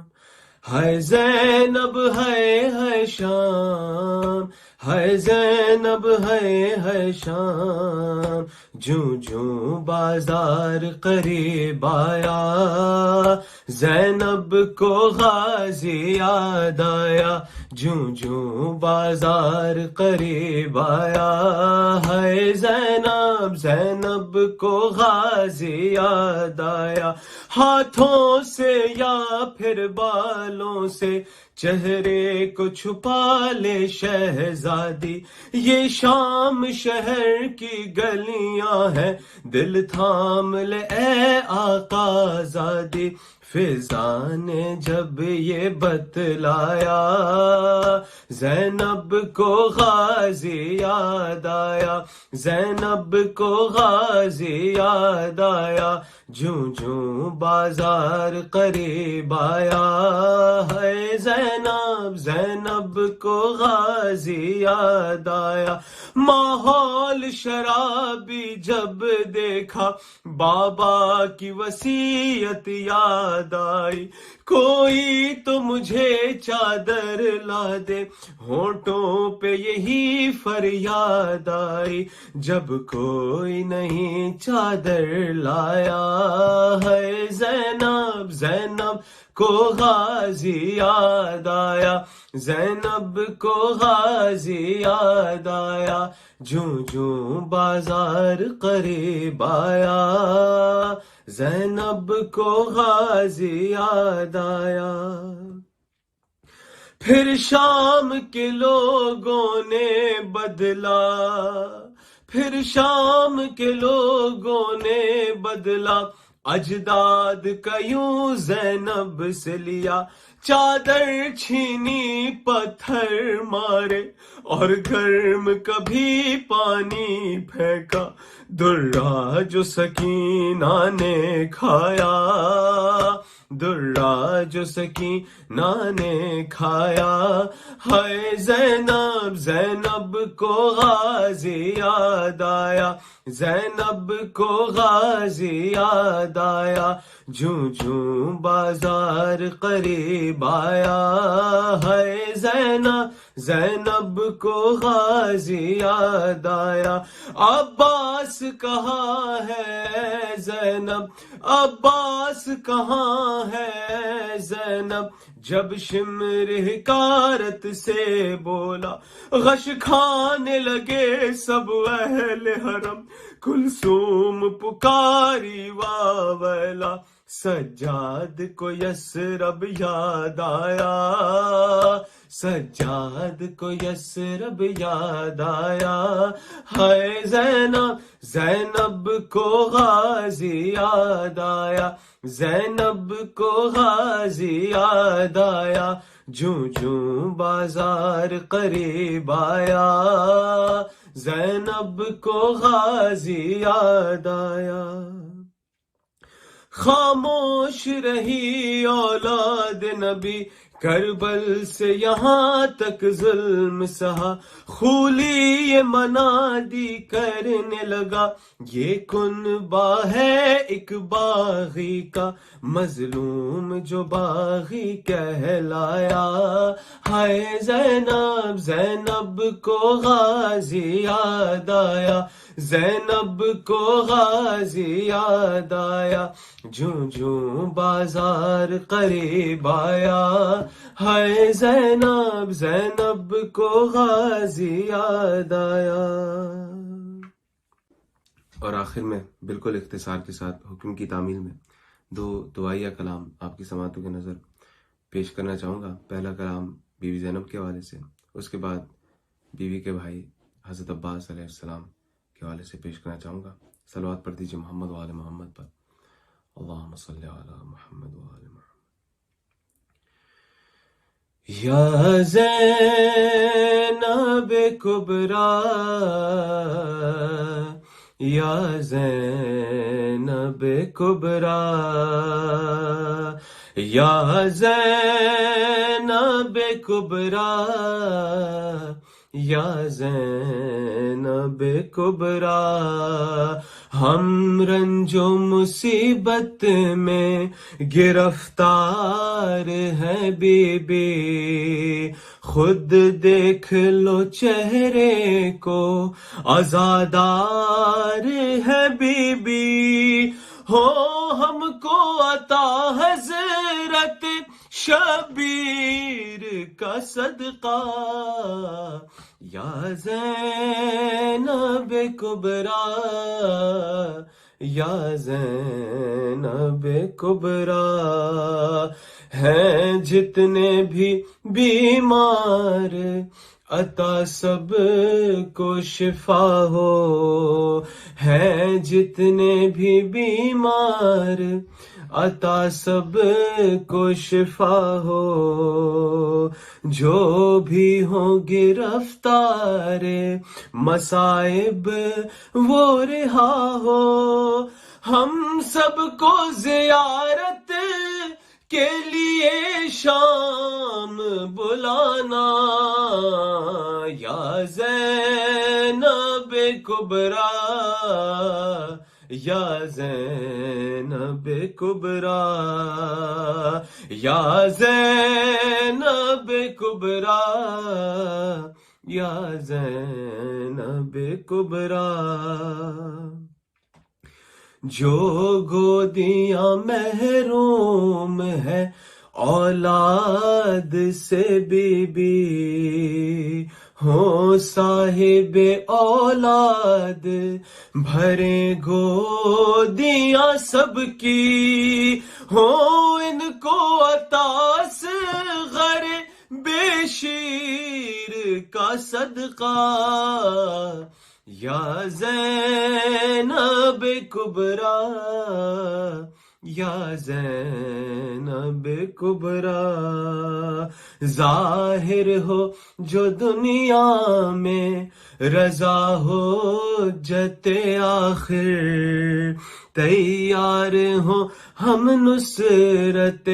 H: ہے زینب ہے شام، ہے زینب ہے شام، جوں جوں بازار قریب آیا، زینب کو غازی یاد آیا، جوں جوں بازار قریب آیا، ہے زینب زینب کو غازی یاد آیا، ہاتھوں سے یا پھر بالوں سے چہرے کو چھپا لے شہزادی، یہ شام شہر کی گلیاں ہیں، دل تھام لے اے آقا زادی، فضا نے جب یہ بتلایا، زینب کو غازی یاد آیا، زینب کو غازی یاد آیا، جوں جوں بازار قریب آیا، ہے زینب زینب کو غازی یاد آیا، ماحول شرابی جب دیکھا، بابا کی وصیت یاد آئی، کوئی تو مجھے چادر لا دے، ہونٹوں پہ یہی فریاد آئی، جب کوئی نہیں چادر لایا، ہے زینب زینب کو غازی یاد آیا، زینب کو غازی یاد آیا، جوں جوں بازار قریب آیا، زینب کو غازی یاد آیا، پھر شام کے لوگوں نے بدلا، پھر شام کے لوگوں نے بدلا، اجداد کا یوں زینب سے لیا، چادر چھینی پتھر مارے، اور گرم کبھی پانی پھینکا، درہ جو سکینہ نے کھایا، درہ جو سکینہ نے کھایا، ہے زینب زینب کو غازی یاد آیا، زینب کو غازی یاد آیا، جوں جوں بازار قریب آیا، ہے زینب زینب کو غازی یاد آیا، عباس کہاں ہے زینب، عباس کہاں ہے زینب، جب شمر حکارت سے بولا، غش کھانے لگے سب اہل حرم، کلثوم پکاری واویلا، سجاد کو یسرب یاد آیا، سجاد کو یسرب یاد آیا، ہے زینب زینب کو غازی یاد آیا، زینب کو غازی یاد آیا، جوں جوں بازار قریب آیا، زینب کو غازی یاد آیا، خاموش رہی اولاد نبی، کربل سے یہاں تک ظلم سہا، خولی یہ منادی کرنے لگا، یہ کنبہ ہے ایک باغی کا، مظلوم جو باغی کہلایا، ہے زینب زینب کو غازی یاد آیا، زینب کو غازی یاد آیا، جوں جوں بازار قریب آیا، ہے زینب زینب کو غازی یاد آیا۔ اور آخر میں بالکل اختصار کے ساتھ حکم کی تعمیل میں دو دعائیہ کلام آپ کی سماعتوں کے نظر پیش کرنا چاہوں گا۔ پہلا کلام بیوی زینب کے حوالے سے، اس کے بعد بیوی کے بھائی حضرت عباس علیہ السلام کے حوالے سے پیش کرنا چاہوں گا۔ صلوات پڑھ دیجیے محمد و آل محمد پر۔ اللہم صلی علی محمد و آل محمد۔ یا زینب کبریٰ، یا زینب کبریٰ، یا زینب کبریٰ یا زینب کبریٰ ہم رنج و مصیبت میں گرفتار ہے بی بی خود دیکھ لو چہرے کو عزادار ہے بی بی ہو ہم کو عطا حضرت شبیر کا صدقہ یا زینب کبریٰ یا زینب کبریٰ ہیں جتنے بھی بیمار عطا سب کو شفا ہو ہیں جتنے بھی بیمار عطا سب کو شفا ہو جو بھی ہوں گرفتار مصائب وہ رہا ہو ہم سب کو زیارت کے لیے شام بلانا یا زینب کبریٰ یا زینب کبریٰ یا زینب کبریٰ یا زینب کبریٰ جو گودیاں محروم ہے اولاد سے بی بی ہو صاحب اولاد بھرے گودیاں سب کی ہو ان کو عطا صغر بے شیر کا صدقہ یا زینب کبریٰ یا زینب کبریٰ ظاہر ہو جو دنیا میں رضا ہو جت آخر تیار ہو ہم نصرت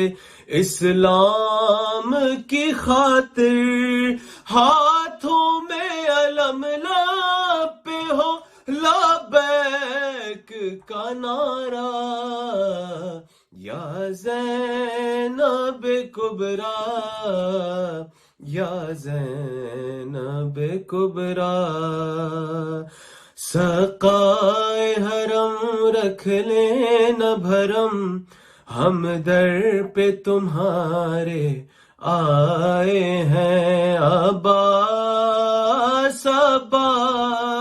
H: اسلام کی خاطر ہاتھوں میں علم پہ ہو لبیک کا نعرہ یا زینب کبریٰ یا زینب کبریٰ سقائے حرم رکھ لینا بھرم ہم در پہ تمہارے آئے ہیں عباس عباس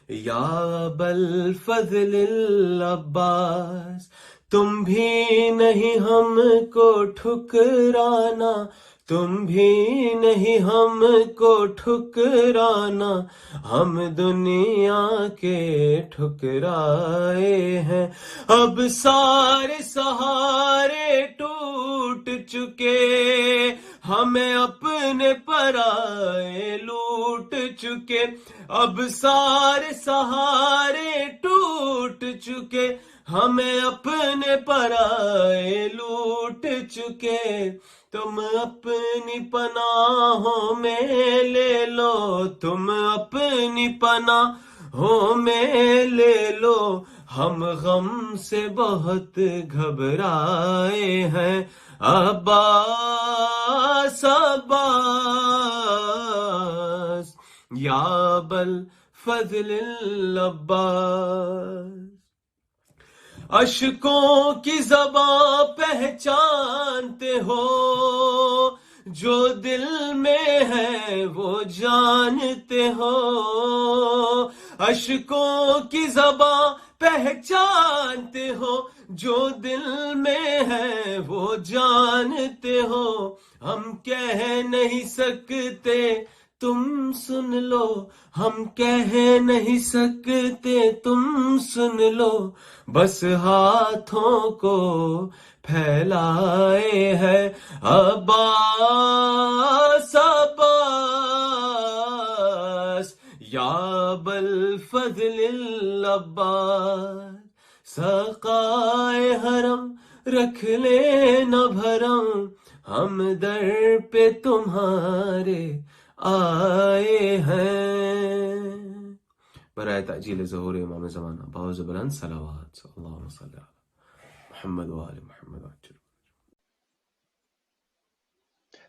H: یا بالفضل العباس تم بھی نہیں ہم کو ٹھکرانا تم بھی نہیں ہم کو ٹھکرانا ہم دنیا کے ٹھکرائے ہیں اب سارے سہارے ٹوٹ چکے ہمیں اپنے پرائے لوٹ چکے اب سارے سہارے ٹوٹ چکے ہمیں اپنے پرائے لوٹ چکے تم اپنی پناہوں میں لے لو تم اپنی پناہوں میں لے لو ہم غم سے بہت گھبرائے ہیں عباس عباس یا بالفضل العباس اشکوں کی زباں پہچانتے ہو جو دل میں ہے وہ جانتے ہو اشکوں کی زباں پہچانتے ہو جو دل میں ہے وہ جانتے ہو ہم کہہ نہیں سکتے تم سن لو ہم کہہ نہیں سکتے تم سن لو بس ہاتھوں کو پھیلائے ہیں عباس عباس یا بالفضل العباس सकाए हरम रख लेना भरम, हम दर पे तुम्हारे आए हैं। बराए ताजील ज़हूर इमाम ज़माना बावज़ बुलंद सलावत अल्लाहुम्मा सल्लि अला मुहम्मद व आले Muhammad.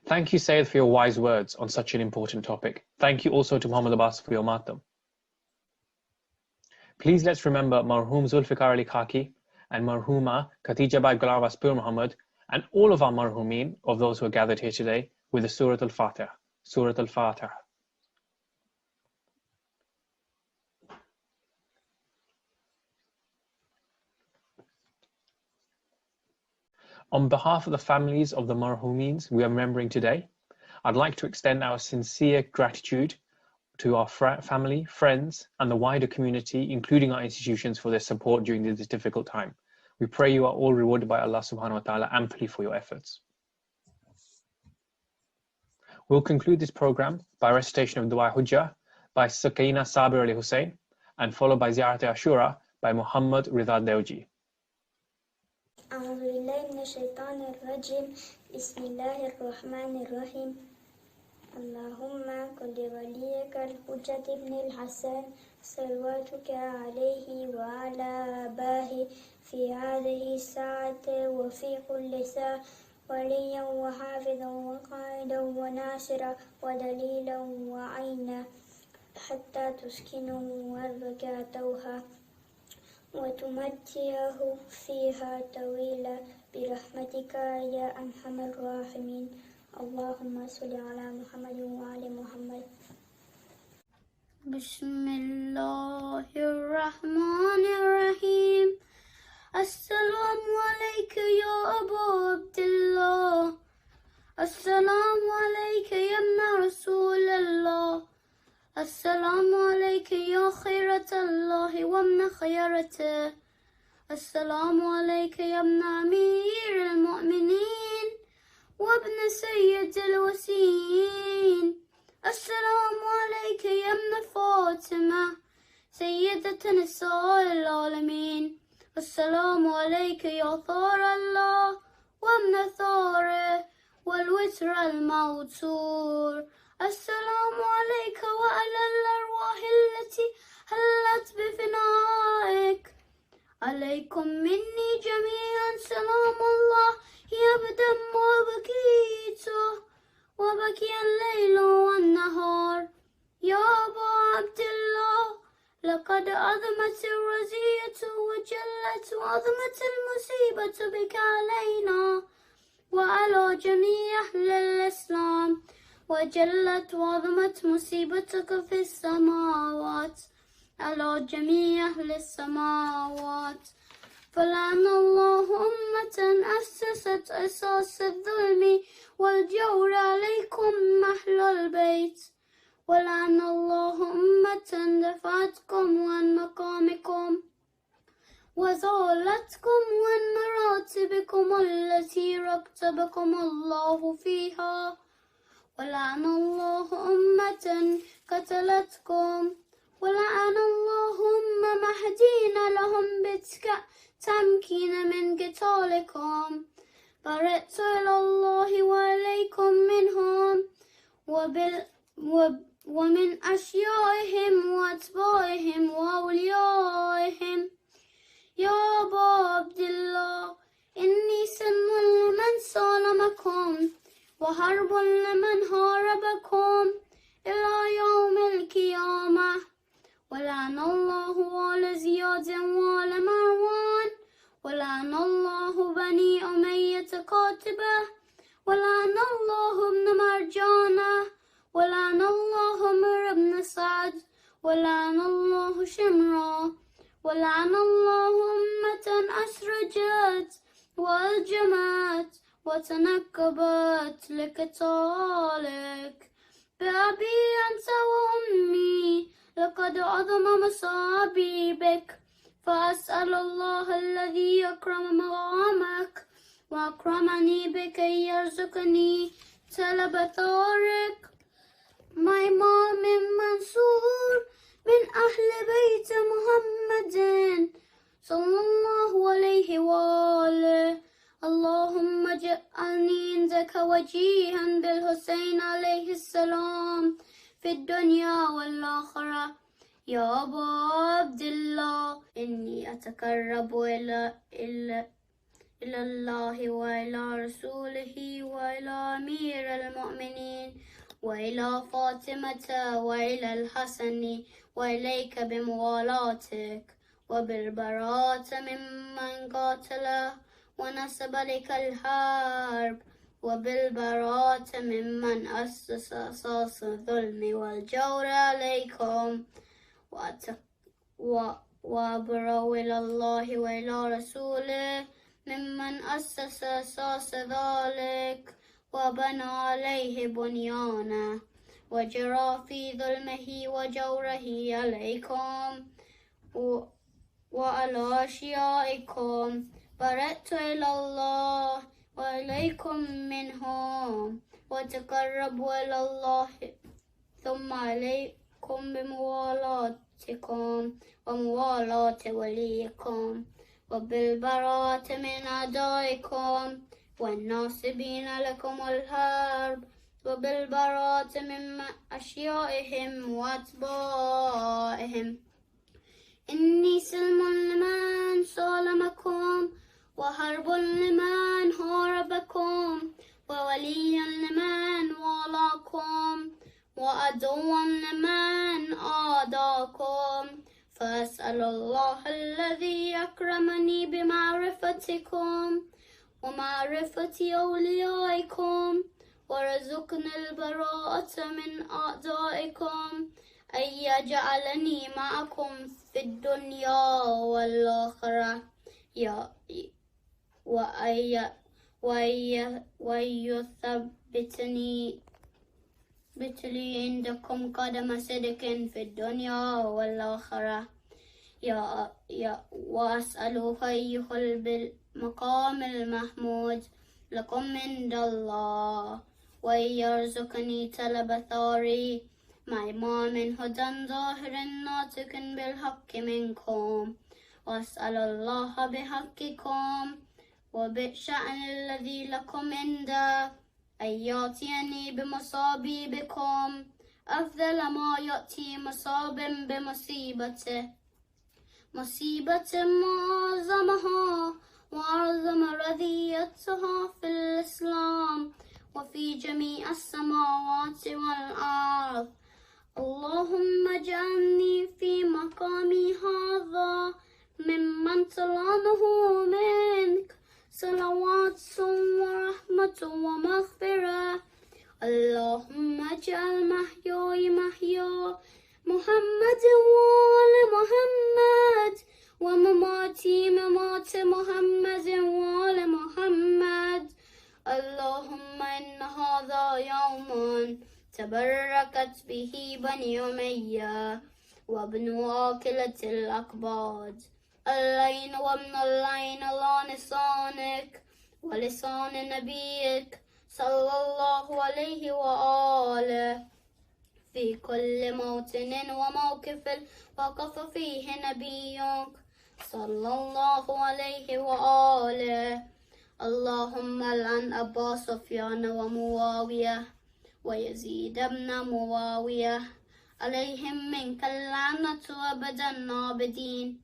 A: Thank you, Sayyid, for your wise words on such an important topic. Thank you also to Muhammad Abbas for your matam. Please let's remember Marhum Zulfikarali Khaki and Marhuma Khatija Bai Ghulam Abbas Pir Muhammad and all of our Marhumin of those who are gathered here today with the Surah Al-Fatiha. Surah Al-Fatiha. On behalf of the families of the Marhumins we are remembering today, I'd like to extend our sincere gratitude to our family, friends, and the wider community, including our institutions, for their support during this difficult time. We pray you are all rewarded by Allah subhanahu wa ta'ala amply for your efforts. We'll conclude this program by recitation of Dua Hujjah by Sakina Sabir Ali Hussain and followed by Ziyarat Ashura by Muhammad Ridha Dewji.
D: أعوذ بالله من الشيطان الرجيم بسم الله الرحمن الرحيم اللهم كن وليك الحجة ابن الحسن صلواتك عليه وعلى آبائه في هذه الساعة وفي كل ساعة وليا وحافظا وقائدا وناصرا ودليلا وعينا حتى تسكنه أرضك توها وتمتعه فيها طويلا برحمتك يا أرحم الراحمين اللهم صل على محمد وعلى محمد. بسم الله الرحمن الرحيم السلام عليك يا أبا عبد الله السلام عليك يا ابن رسول الله السلام عليك يا خيرة الله وابن خيرته السلام عليك يا ابن أمير المؤمنين وابن سيد الوسيين السلام عليك يا ابن فاطمة سيدة نساء العالمين السلام عليك يا ثار الله وابن ثاره والوتر الموتور السلام عليك وعلى الأرواح التي هلت بفنائك عليكم مني جميعا سلام الله يبدأ ما بكيته وبكي الليل والنهار يا أبا عبد الله لقد عظمت الرزية وجلت وعظمت المصيبة بك علينا وعلى جميع أهل الإسلام وجلت وعظمت مصيبتك في السماوات على جميع أهل السماوات فلعن الله أمة أسست أساس الظلم والجور عليكم أهل البيت ولعن الله أمة دفعتكم عن مقامكم وزالتكم عن مراتبكم التي رتبكم الله فيها ولعن الله أمة قتلتكم ولعن الله مهدين لهم بالتمكين من قتالكم برئت إلى الله وعليكم منهم ومن أشيائهم وأتباعهم وأوليائهم يا أبا عبد الله إني سن لمن سالمكم وحرب لمن هاربكم إلى يوم القيامة ولعن الله على زياد وعلى مروان ولعن الله بني أمية كاتبة ولعن الله ابن مرجانة ولعن الله عمر بن سعد ولعن الله شمرا ولعن الله أمة أسرجت وألجمت وتنكبت لقتالك بأبي أنت وأمي لقد عظم مصابي بك فأسأل الله الذي يكرم مقامك وأكرمني بك يرزقني طلب ثارك my mom من منصور من أهل بيت محمد صلى الله عليه وآله. اللهم اجعلني عندك وجيها بالحسين عليه السلام في الدنيا والآخرة. يا أبا عبد الله، إني أتقرب إلى الله وإلى رسوله وإلى أمير المؤمنين وإلى فاطمة وإلى الحسن وإليك بموالاتك وبالبراءة ممن قاتله ونسب لك الحرب وبالبراءة ممن أسس أساس الظلم والجور عليكم وأبرأ إلى الله وإلى رسوله ممن أسس أساس ذلك وبنى عليه بنيانه وجرى في ظلمه وجوره عليكم وعلى أشيائكم. برأت إلى الله وإليكم منهم وتقربوا إلى الله ثم عليكم بموالاتكم وموالاة وليكم وبالبراءة من أعدائكم والناصبين لكم الحرب وبالبراءة من أشيائهم وأتباعهم. إني سلم لمن سالمكم وحرب لمن حاربكم وولي لمن والاكم وعدو لمن عاداكم. فأسأل الله الذي أكرمني بمعرفتكم ومعرفة أوليائكم ورزقني البراءة من أعدائكم أن يجعلني معكم في الدنيا والآخرة وأن يثبتني عندكم قدم صدق في الدنيا والآخرة. وأسأل أيها بالمقام المحمود لكم عند الله وأن يرزقني طلب ثاري مع إمام هدى ظاهر ناطق بالحق منكم. وأسأل الله بحقكم وبشأن الذي لكم عنده أن يأتيني بمصابيبكم أفضل ما يأتي مصاب بمصيبته، مصيبة معظمها وأعظم رذيتها في الإسلام وفي جميع السماوات والأرض. اللهم اجعلني في مقامي هذا ممن طلبه منك صلوات ورحمة ومغفرة. اللهم اجعل محياي محيا محمد وآل محمد ومماتي ممات محمد وآل محمد. اللهم إن هذا يوم تبركت به بني أمية وابن آكلة الأكباد اللين وابن اللين على لسانك ولسان نبيك صلى الله عليه وآله في كل موطن وموقف وقف فيه نبيك صلى الله عليه وآله. اللهم لعن أبا سفيان ومعاوية ويزيد بن معاوية عليهم منك اللعنة أبدا عابدين.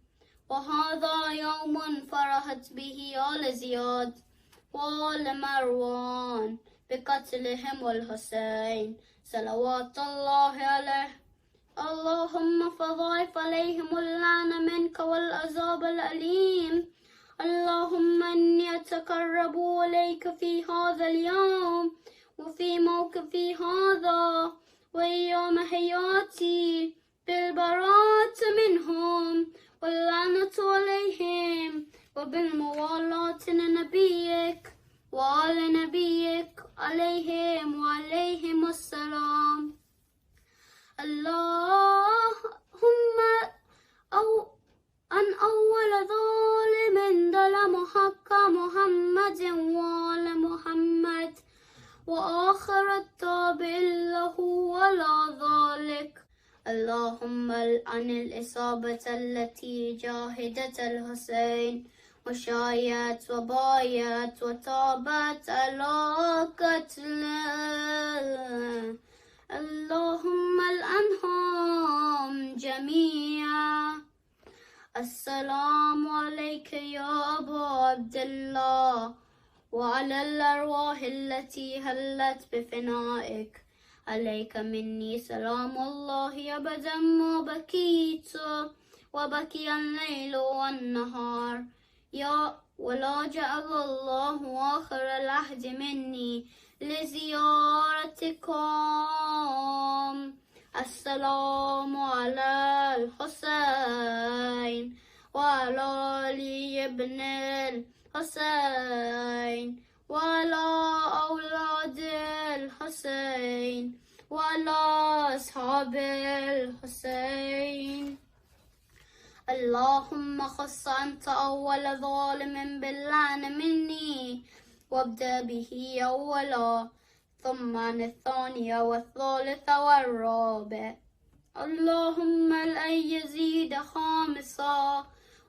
D: وهذا يوم فرحت به آل زياد وآل مروان بقتلهم الحسين صلوات الله عليه. اللهم فضاعف عليهم اللعنة منك والعذاب الأليم. اللهم إني أتقرب إليك في هذا اليوم وفي موقفي هذا وأيام حياتي بالبراءة منهم واللعنة عليهم وبالموالاة لنبيك وآل نبيك عليهم وعليهم السلام. اللهم أن أول ظالم ظلم حق محمد وآل محمد وآخر التابع له ولا ذلك اللهم عن الإصابة التي جاهدت الحسين وشايت وبايت وتابت على قتله، اللهم العنهم جميعا. السلام عليك يا أبا عبد الله وعلى الأرواح التي هلت بفنائك، عليك مني سلام الله أبدا ما بكيت وبكي الليل والنهار ولا جعل الله آخر العهد مني لزيارتكم. السلام على الحسين وعلى علي بن الحسين وعلى أولاد الحسين وعلى أصحاب الحسين. اللهم خص أنت أول ظالم باللعن مني، وابدأ به أولا ثم عن الثاني والثالث والرابع. اللهم لأن يزيد خامسا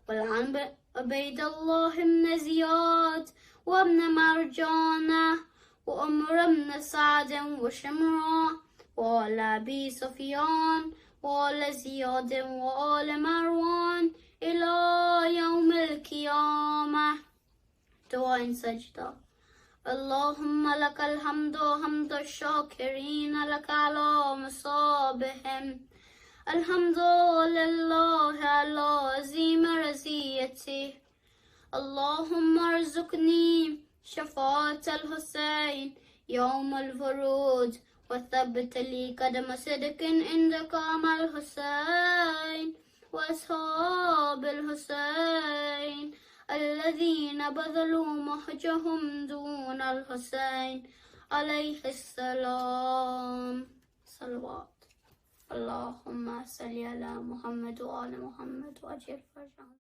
D: والعن عبيد الله بن زياد وابن مرجانة وأمر بن سعد وشمرة وآل أبي سفيان وآل زياد وآل مروان إلى يوم القيامة. دعاء سجدة. اللهم لك الحمد حمد الشاكرين لك على مصابهم، الحمد لله على عظيم رزيته. اللهم ارزقني شفاعة الحسين يوم الورود وثبت لي قدم صدق عندك مع الحسين وأصحاب الحسين الذين بذلوا مهجهم دون الحسين عليه السلام. صلوات. اللهم صل على محمد وآل محمد وأجل فرجهم.